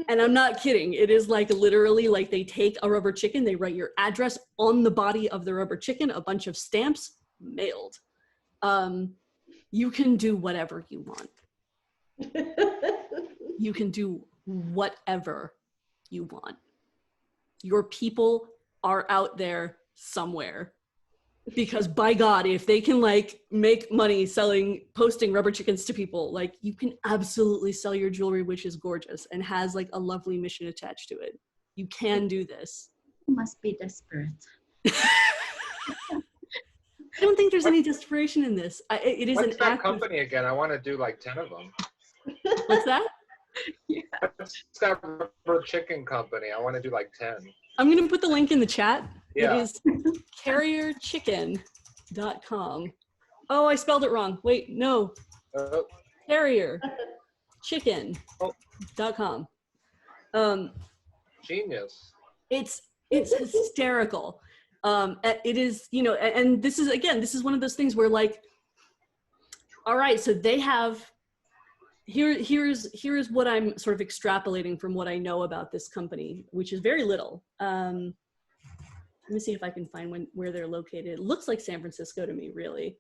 And I'm not kidding. It is like literally like they take a rubber chicken, they write your address on the body of the rubber chicken, a bunch of stamps, mailed. You can do whatever you want. You can do whatever you want. Your people are out there somewhere. Because by God, if they can like make money posting rubber chickens to people, like you can absolutely sell your jewelry, which is gorgeous and has like a lovely mission attached to it. You can do this. You must be desperate. I don't think there's any desperation in this. It is What's an that act company again? I want to do like 10 of them. What's that? What's that rubber chicken company? I want to do like 10. I'm going to put the link in the chat. Yeah. It is carrierchicken.com. Oh, I spelled it wrong. Wait, no. Carrierchicken.com. Genius. It's hysterical. It is, you know, and this is one of those things where like, all right, so they have, here's what I'm sort of extrapolating from what I know about this company, which is very little. Let me see if I can find where they're located. It looks like San Francisco to me, really.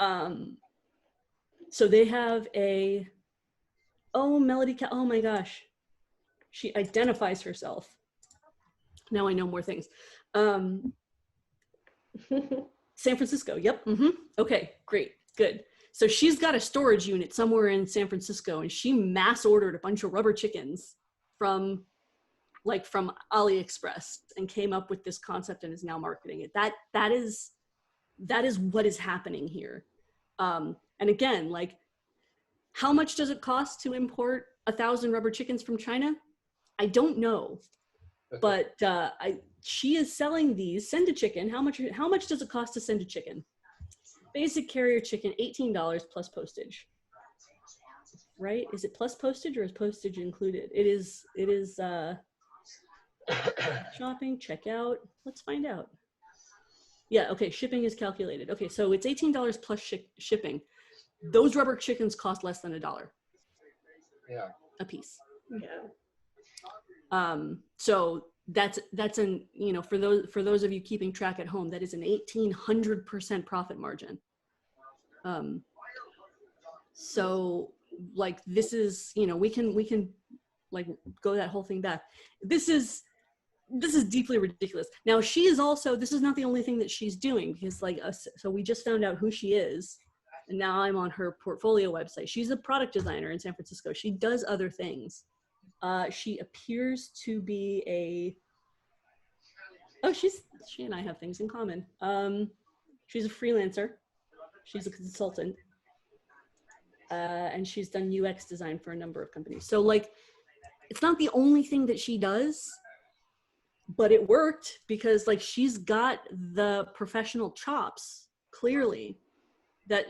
So they have Melody, oh my gosh. She identifies herself. Now I know more things. San Francisco, yep. Okay, great, good. So she's got a storage unit somewhere in San Francisco, and she mass ordered a bunch of rubber chickens from AliExpress and came up with this concept and is now marketing it. That is what is happening here. And again, like, how much does it cost to import 1,000 rubber chickens from China? I don't know, but she is selling these. Send a chicken. How much does it cost to send a chicken? Basic carrier chicken, $18 plus postage. Right? Is it plus postage or is postage included? It is. Shopping, checkout. Let's find out. Yeah. Okay. Shipping is calculated. Okay. So it's $18 plus shipping. Those rubber chickens cost less than $1. Yeah. A piece. Yeah. So that's an, you know, for those of you keeping track at home, that is an 1,800% profit margin. So like, this is, you know, we can like go that whole thing back. This is deeply ridiculous. Now she is also, this is not the only thing that she's doing, because like so we just found out who she is, and now I'm on her portfolio website. She's a product designer in San Francisco. She does other things. She appears to be she and I have things in common. She's a freelancer. She's a consultant. And she's done UX design for a number of companies. So like, it's not the only thing that she does, but it worked because like, she's got the professional chops, clearly, that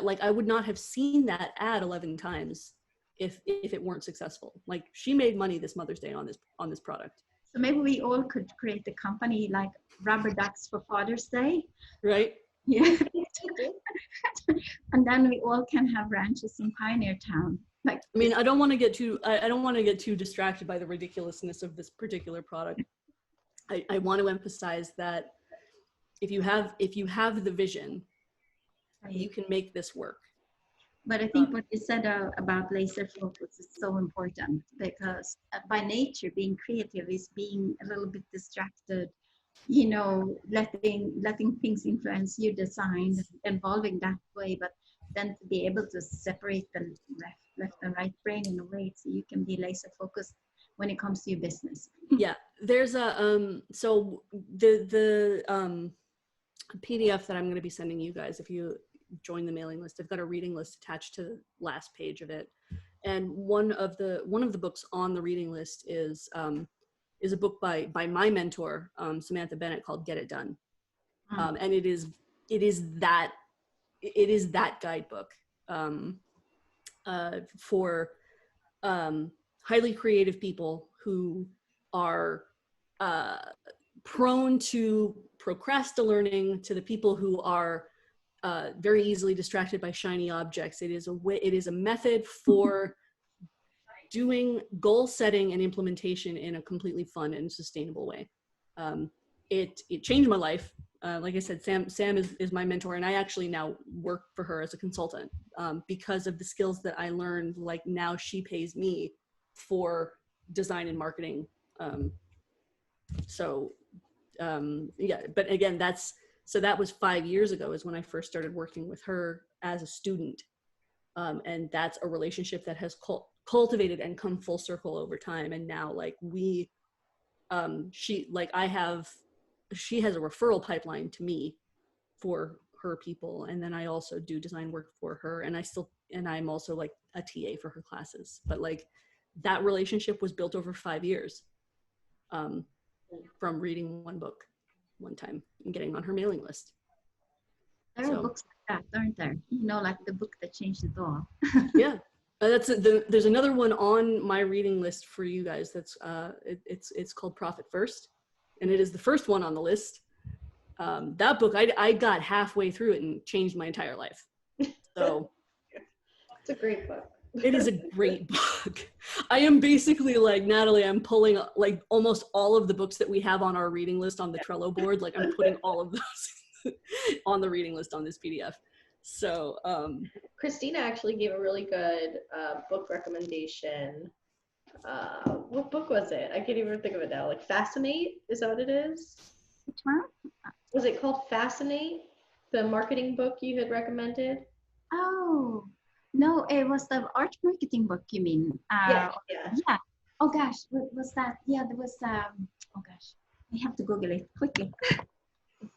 like, I would not have seen that ad 11 times if it weren't successful. Like, she made money this Mother's Day on this product. So maybe we all could create a company like Rubber Ducks for Father's Day. Right? Yeah. And then we all can have ranches in Pioneer Town. Like, I mean, I don't want to get too distracted by the ridiculousness of this particular product. I want to emphasize that if you have the vision you can make this work. But I think what you said about laser focus is so important, because by nature, being creative is being a little bit distracted, you know, letting things influence your design, evolving that way, but then to be able to separate the left and right brain in a way so you can be laser focused when it comes to your business. Yeah, there's a so the PDF that I'm going to be sending you guys, if you join the mailing list, I've got a reading list attached to the last page of it, and one of the books on the reading list is a book by my mentor, Samantha Bennett, called Get It Done. And it is that guidebook for highly creative people who are prone to procrastinating, to the people who are very easily distracted by shiny objects. It is a method for doing goal setting and implementation in a completely fun and sustainable way. It changed my life. Like I said, Sam is my mentor, and I actually now work for her as a consultant because of the skills that I learned. Like, now she pays me for design and marketing. Yeah, but again, that was 5 years ago is when I first started working with her as a student. And that's a relationship that has cultivated and come full circle over time. And now, like, she has a referral pipeline to me for her people. And then I also do design work for her, and I'm also like a TA for her classes. But like, that relationship was built over 5 years from reading one book one time and getting on her mailing list. There are books like that, aren't there? You know, like the book that changed it all. Yeah. There's another one on my reading list for you guys. That's it's called Profit First, and it is the first one on the list. That book, I got halfway through it and changed my entire life. So it's a great book. It is a great book. I am basically like Natalie. I'm pulling like almost all of the books that we have on our reading list on the Trello board. Like, I'm putting all of those on the reading list on this PDF. So Christina actually gave a really good book recommendation. What book was it? I can't even think of it now. Like Fascinate? Is that what it is? Which one? Was it called Fascinate? The marketing book you had recommended? Oh, no, it was the art marketing book, you mean? Yeah. Oh gosh, what was that? Yeah, there was, oh gosh, I have to Google it quickly.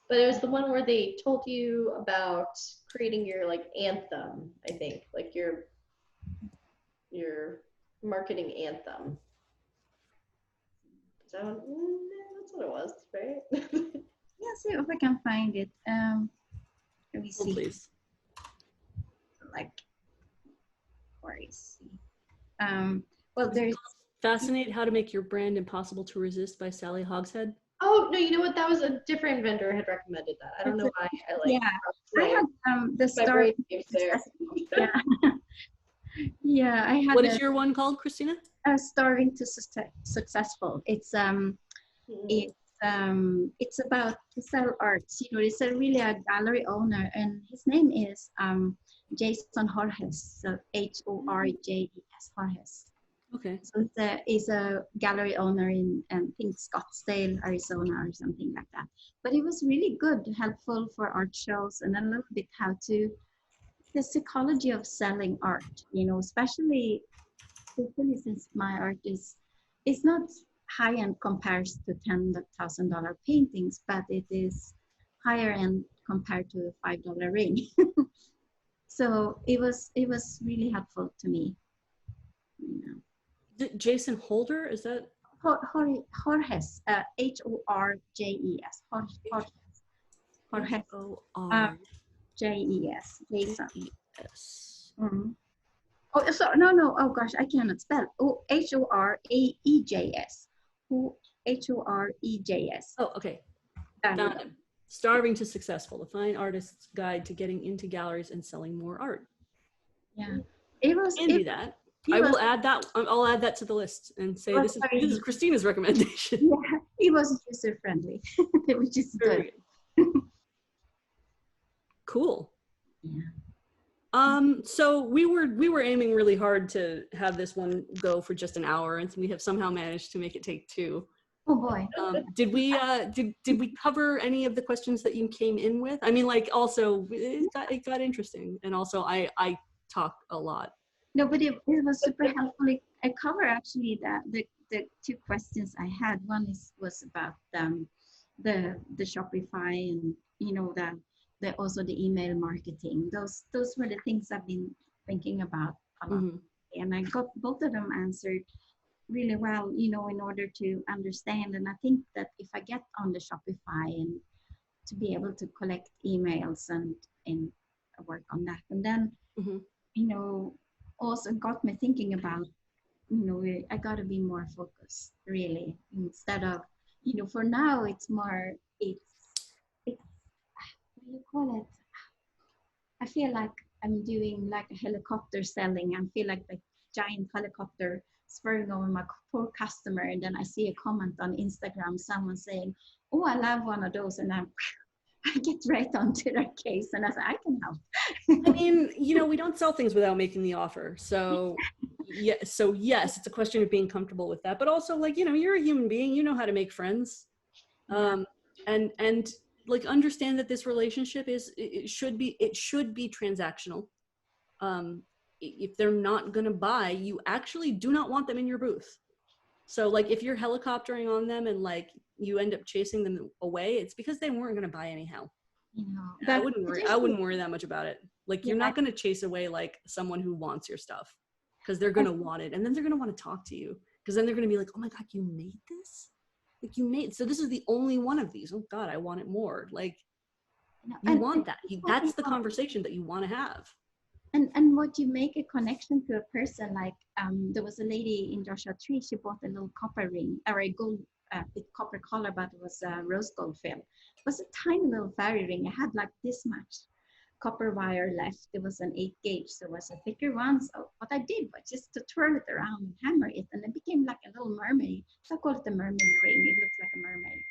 But it was the one where they told you about creating your like anthem, I think, like your marketing anthem. Is that one? That's what it was, right? Yeah, see if I can find it. Let me see. oh, please. Like, where is he? Well, there's Fascinate: How to Make Your Brand Impossible to Resist by Sally Hogshead. Oh no, you know what? That was a different vendor had recommended that. I don't know why. I like. Yeah, I had the story. There. Yeah, yeah, I had. What is your one called, Christina? Starving to Successful. It's about to sell arts. You know, it's really a gallery owner, and his name is Jason Jorges, so Horjes, Jorges. Okay. So he's a gallery owner in, I think, Scottsdale, Arizona, or something like that. But it was really good, helpful for art shows, and a little bit how to, the psychology of selling art, you know, especially since my art is not high-end compared to $10,000 paintings, but it is higher end compared to a $5 ring. So it was really helpful to me. You know. Jason Holder, is that? Jorges, Horjes, Jorges, Jes, Jason. Mm-hmm. Oh, so no. Oh gosh, I cannot spell. Oh, Horeejs. Horeejs. Oh, okay. Found him. Starving to Successful: The Fine Artist's Guide to Getting into Galleries and Selling More Art. Yeah, it was. Can do that. I will add that. I'll add that to the list and say this is Christina's recommendation. Yeah, it was user friendly, which is good. Cool. So we were aiming really hard to have this one go for just an hour, and we have somehow managed to make it take 2. Oh boy. Did we cover any of the questions that you came in with? I mean, like, also it got interesting, and also I talk a lot. No, but it was super helpful. I cover actually the 2 questions I had. One was about the Shopify, and you know, the also the email marketing. Those were the things I've been thinking about a lot. Mm-hmm. And I got both of them answered really well, you know, in order to understand. And I think that if I get on the Shopify and to be able to collect emails and work on that, and then Mm-hmm. you know, also got me thinking about, you know, I got to be more focused, really, instead of, you know, for now it's more, it's what do you call it? I feel like I'm doing like a helicopter selling. I feel like the giant helicopter spurring over my poor customer, and then I see a comment on Instagram, someone saying, "Oh, I love one of those," and I get right onto their case, and I say, "I can help." I mean, you know, we don't sell things without making the offer. So yeah, so yes, it's a question of being comfortable with that, but also, like, you know, you're a human being, you know how to make friends. And like, understand that this relationship it should be transactional. If they're not going to buy, you actually do not want them in your booth. So like, if you're helicoptering on them and like you end up chasing them away, it's because they weren't going to buy anyhow. You know, I wouldn't worry that much about it. Like, you're not going to chase away like someone who wants your stuff, because they're going to want it, and then they're going to want to talk to you, because then they're going to be like, "Oh my God, you made this? Like, you made, so this is the only one of these. Oh God, I want it more." Like, you want that. That's the conversation that you want to have. And what you make a connection to a person, like there was a lady in Joshua Tree, she bought a little copper ring, or a gold with copper collar, but it was a rose gold fill. It was a tiny little fairy ring. It had like this much copper wire left. It was an 8 gauge, so it was a thicker one. So what I did was just to twirl it around and hammer it, and it became like a little mermaid. So I call it the mermaid ring. It looks like a mermaid.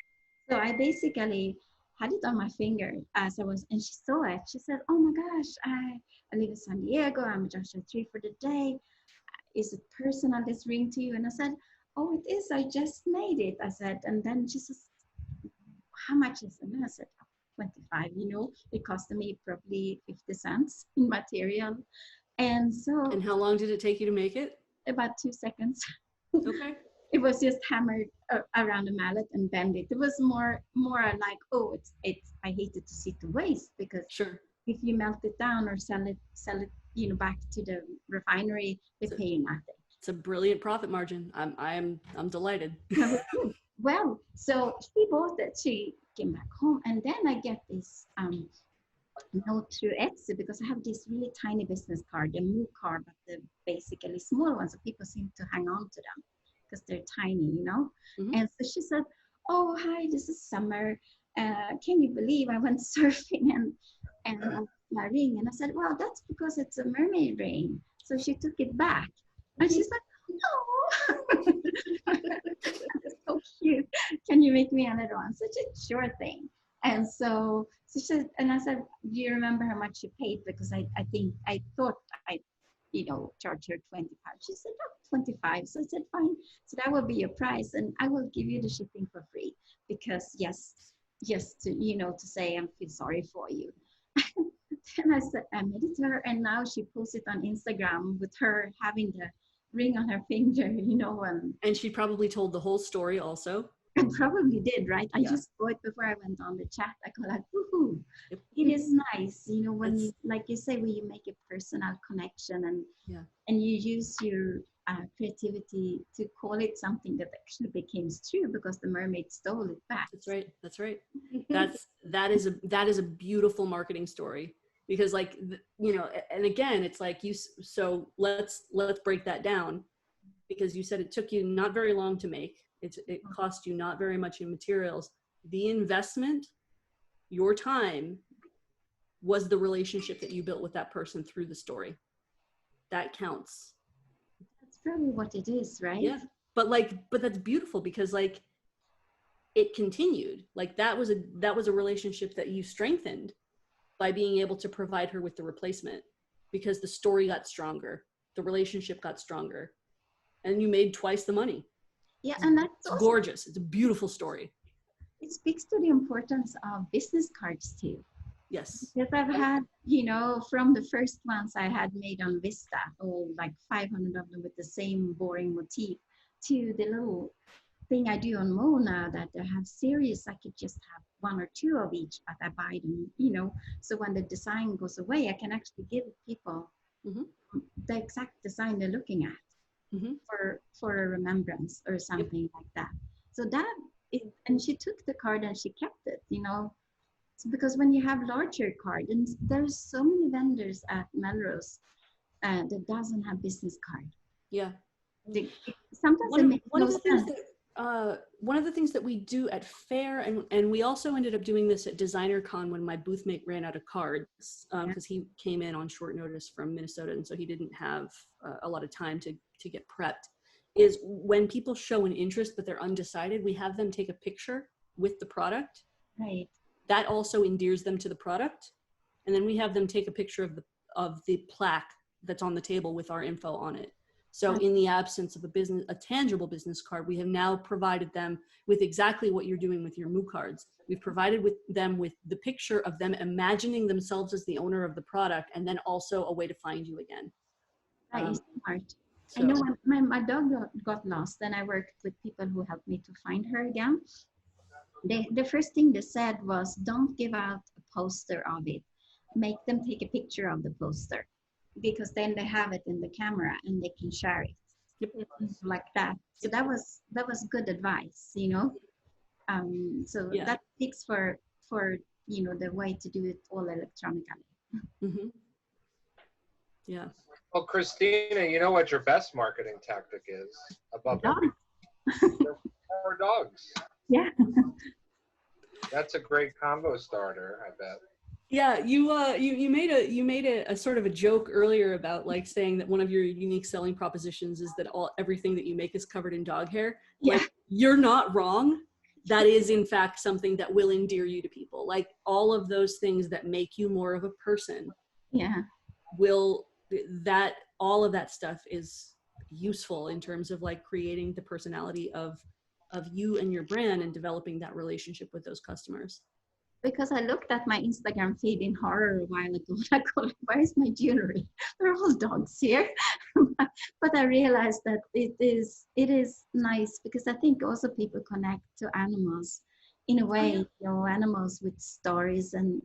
So I basically had it on my finger as I was, and she saw it. She said, "Oh my gosh, I live in San Diego. I'm Joshua Tree for the day. Is it personal, this ring to you?" And I said, "Oh, it is. I just made it." I said, and then she says, "How much is it?" And I said, 25, you know, it cost me probably 50 cents in material. And so. And how long did it take you to make it? About 2 seconds. Okay. It was just hammered around a mallet and bend it. It was more like, oh, it's. I hated to see it to waste, because sure, if you melt it down or sell it, you know, back to the refinery, they pay you nothing. It's a brilliant profit margin. I'm delighted. Well, so she bought it. She came back home, and then I get this note through Etsy, because I have this really tiny business card, a Moo card, but the basically small ones, so people seem to hang on to them because they're tiny, you know. Mm-hmm. And so she said, "Oh, hi, this is Summer. Can you believe I went surfing and my ring?" And I said, "Well, that's because it's a mermaid ring." So she took it back, and she's like, "Oh, that's so cute. Can you make me another one?" Such a sure thing. And so she said, and I said, "Do you remember how much you paid?" Because I thought I, you know, charged her 25. She said, "No, 25. So I said, "Fine. So that will be your price, and I will give you the shipping for free, because yes, just to, you know, to say I feel sorry for you." And I said, I made it to her, and now she posts it on Instagram with her having the ring on her finger, you know, and she probably told the whole story also. I probably did, right? I just saw it before I went on the chat. I go like, woohoo. Yep. It is nice, you know, when you, like you say, when you make a personal connection and you use your creativity to call it something that actually became true, because the mermaid stole it back. That's right. That's right. that is a beautiful marketing story, because, like, you know, and again, it's like so let's break that down, because you said it took you not very long to make. It cost you not very much in materials. The investment, your time, was the relationship that you built with that person through the story. That counts. That's probably what it is, right? Yeah. But that's beautiful, because like, it continued. Like, that was a relationship that you strengthened. by being able to provide her with the replacement, because the story got stronger, the relationship got stronger, and you made twice the money. Yeah, and that's It's also, gorgeous. It's a beautiful story. it speaks to the importance of business cards too. Yes. Because I've had, you know, from the first ones I had made on Vista, or like 500 of them with the same boring motif, to the little thing I do on Mona that I have series. I could just have 1 or 2 of each, but I buy them, you know, so when the design goes away, I can actually give people the exact design they're looking at for a remembrance or something like that. So that is, and she took the card and she kept it, you know. Because when you have larger cards, and there's so many vendors at Melrose that doesn't have business card. Yeah. Sometimes it makes one no of the sense. things one of the things that we do at fair, and we also ended up doing this at Designer Con when my booth mate ran out of cards, because he came in on short notice from Minnesota, and so he didn't have a lot of time to get prepped, is when people show an interest but they're undecided, we have them take a picture with the product. Right. That also endears them to the product. And then we have them take a picture of the plaque that's on the table with our info on it. So in the absence of a tangible business card, we have now provided them with exactly what you're doing with your Moo cards. We've provided them with the picture of them imagining themselves as the owner of the product, and then also a way to find you again. That is smart. So. I know when my dog got lost, then I worked with people who helped me to find her again. The first thing they said was, don't give out a poster of it. Make them take a picture of the poster, because then they have it in the camera and they can share it. Yep. Like that. So that was good advice, you know. So that speaks for you know, the way to do it all electronically. Yeah. Well, Christina, you know what your best marketing tactic is? Above everything. More dogs. Yeah. That's a great combo starter, I bet. Yeah, you made a sort of a joke earlier about like saying that one of your unique selling propositions is that everything that you make is covered in dog hair. Yeah. Like, you're not wrong. That is in fact something that will endear you to people. Like, all of those things that make you more of a person. Yeah. All of that stuff is useful in terms of like creating the personality of you and your brand and developing that relationship with those customers. Because I looked at my Instagram feed in horror a while ago. I go, where's my jewelry? There are all dogs here. But I realized that it is nice, because I think also people connect to animals in a way, you know, animals with stories. And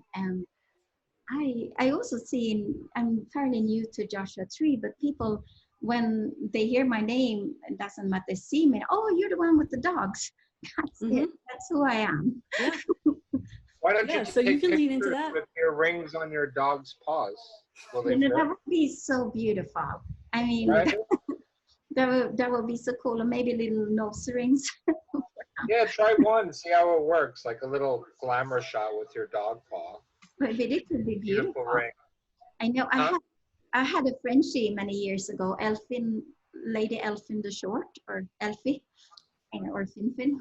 I also see, I'm fairly new to Joshua Tree, but people, when they hear my name, it doesn't matter, they see me, oh, you're the one with the dogs. That's it. That's who I am. Yeah. Why don't you so take you can lean into pictures that with your rings on your dog's paws? Will they You know, fit? that would be so beautiful. I mean, Right? that would be so cool. Or maybe little nose rings. Yeah, try one, see how it works. Like a little glamour shot with your dog paw. But it could be beautiful. Ring. I know. I had a Frenchie many years ago, Lady Elfin the Short, or Elfie, or Finfin.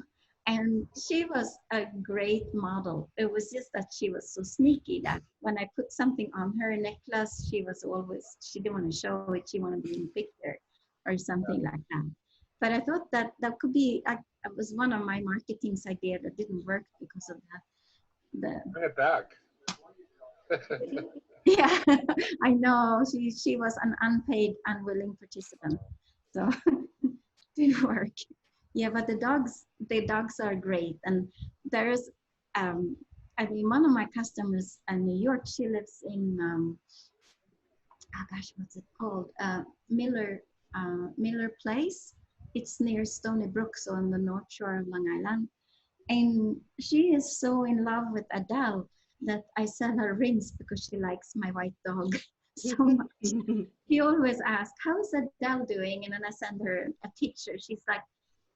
And she was a great model. It was just that she was so sneaky that when I put something on her necklace, she didn't want to show it. She wanted to be in the picture or something like that. But I thought that could be, it was one of my marketing's idea that didn't work because of that. Bring it back. Yeah, I know. She was an unpaid, unwilling participant. So it didn't work. Yeah, but the dogs are great. And there's, I mean, one of my customers in New York, she lives in, what's it called? Miller Place. It's near Stony Brook, so on the North Shore of Long Island. And she is so in love with Adele that I sell her rings because she likes my white dog so much. She always asks, how is Adele doing? And then I send her a picture. She's like,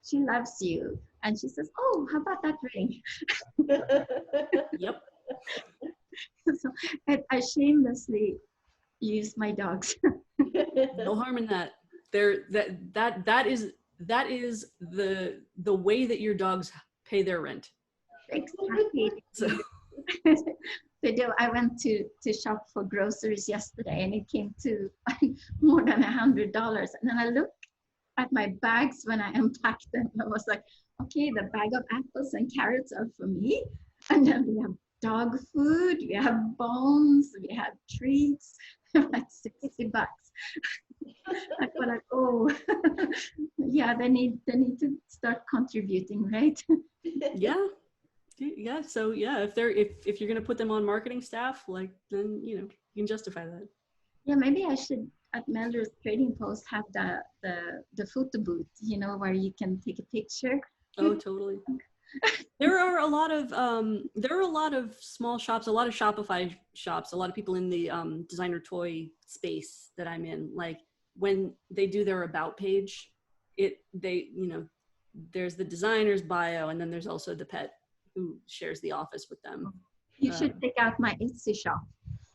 she loves you. And she says, oh, how about that ring? Yep. So I shamelessly use my dogs. No harm in that. That is the way that your dogs pay their rent. Exactly. So. to do. I went to shop for groceries yesterday, and it came to more than $100. And then I looked at my bags when I unpacked them. I was like, okay, the bag of apples and carrots are for me. And then we have dog food, we have bones, we have treats, like $60. I feel like, oh, yeah, they need to start contributing, right? Yeah. Yeah. So yeah, if you're gonna put them on marketing staff, like, then you can justify that. Yeah, maybe I should at Melrose Trading Post have the photo booth, where you can take a picture. Oh, totally. There are a lot of small shops, a lot of Shopify shops, a lot of people in the designer toy space that I'm in. Like when they do their about page, there's the designer's bio, and then there's also the pet who shares the office with them. You should check out my Etsy shop.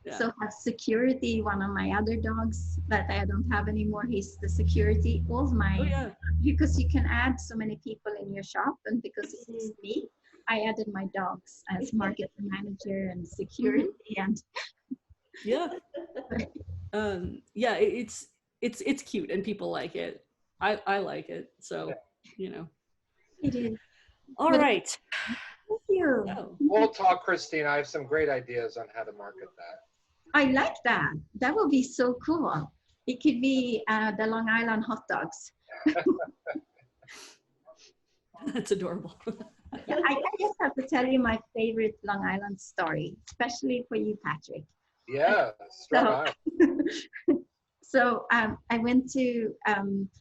Yeah. So have security, one of my other dogs that I don't have anymore, he's the security. All my, Oh, yeah. Because you can add so many people in your shop, and because it's me, I added my dogs as market manager and security and Yeah. Yeah, it's cute and people like it. I like it. So, It is. All right. Thank you. So, We'll talk, Christina. I have some great ideas on how to market that. I like that. That would be so cool. It could be the Long Island hot dogs. that's adorable. Yeah, I just have to tell you my favorite Long Island story, especially for you, Patrick. Yeah, strong arm. So I went to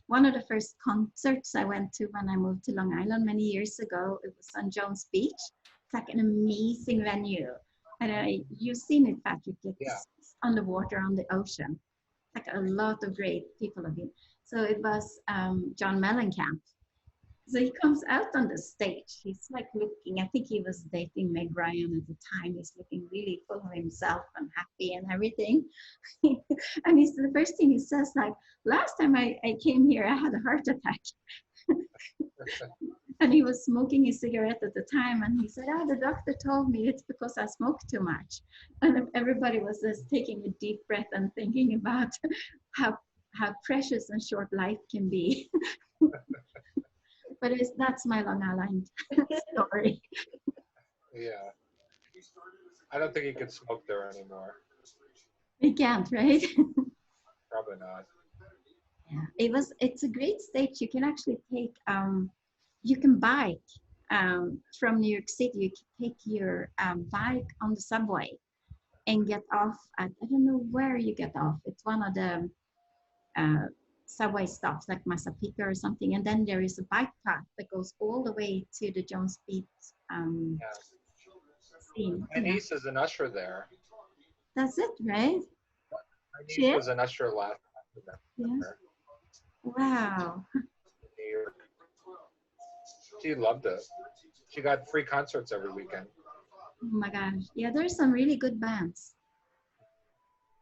one of the first concerts I went to when I moved to Long Island many years ago. It was on Jones Beach. It's like an amazing venue. And you've seen it, Patrick. It's on the water, on the ocean. Like a lot of great people have been. So it was John Mellencamp. So he comes out on the stage. He's like looking, I think he was dating Meg Ryan at the time. He's looking really full of himself and happy and everything. And the first thing he says, like, last time I came here, I had a heart attack. And he was smoking a cigarette at the time. And he said, the doctor told me it's because I smoke too much. And everybody was just taking a deep breath and thinking about how precious and short life can be. But that's my Long Island story. Yeah. I don't think you can smoke there anymore. We can't, right? Probably not. Yeah, it's a great stage. You can actually take, you can bike from New York City. You can take your bike on the subway and get off at, I don't know where you get off. It's one of the subway stops like Massapequa or something, and then there is a bike path that goes all the way to the Jones Beach scene. My niece is an usher there. That's it, right? My niece was an usher last Yeah. Wow. New York. She loved it. She got free concerts every weekend. Oh my gosh. Yeah, there's some really good bands.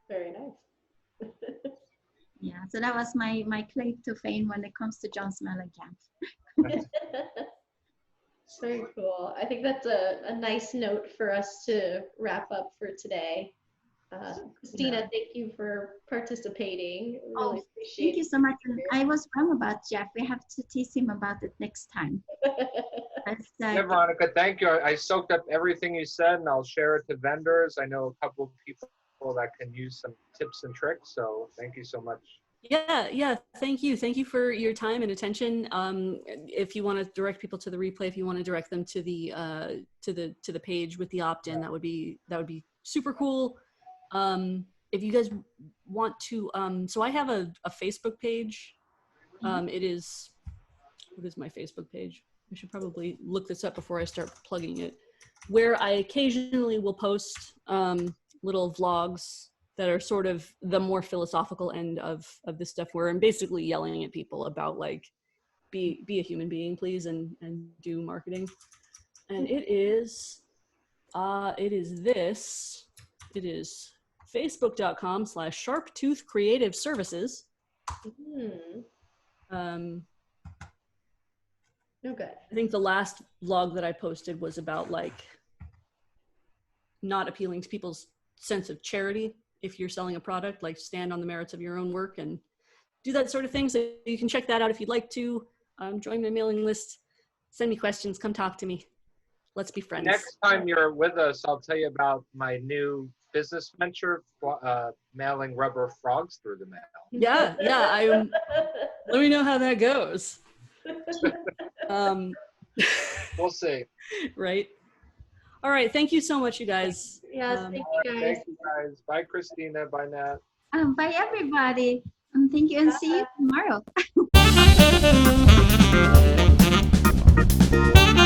Very nice. Yeah, so that was my claim to fame when it comes to John Mellencamp. Very cool. I think that's a nice note for us to wrap up for today. Christina, thank you for participating. Really appreciate it. Thank you so much. And I was wrong about Jeff. We have to tease him about it next time. Yeah, Veronica, thank you. I soaked up everything you said, and I'll share it to vendors. I know a couple of people that can use some tips and tricks, so thank you so much. Yeah, thank you for your time and attention. If you want to direct people to the replay, if you want to direct them to the page with the opt-in, that would be super cool. If you guys want to, so I have a Facebook page. What is my Facebook page? I should probably look this up before I start plugging it, where I occasionally will post little vlogs that are sort of the more philosophical end of this stuff, where I'm basically yelling at people about like, be a human being, please, and do marketing. And it is facebook.com/Sharptooth Creative Services. Okay. I think the last vlog that I posted was about like not appealing to people's sense of charity if you're selling a product, like stand on the merits of your own work and do that sort of thing. So you can check that out if you'd like to. Join my mailing list, send me questions, come talk to me. Let's be friends. Next time you're with us, I'll tell you about my new business venture, mailing rubber frogs through the mail. Yeah, let me know how that goes. We'll see. Right. All right. Thank you so much, you guys. Yes, thank you guys. Thank you guys. Bye, Christina. Bye, Nat. Bye, everybody. Thank you, and see you tomorrow.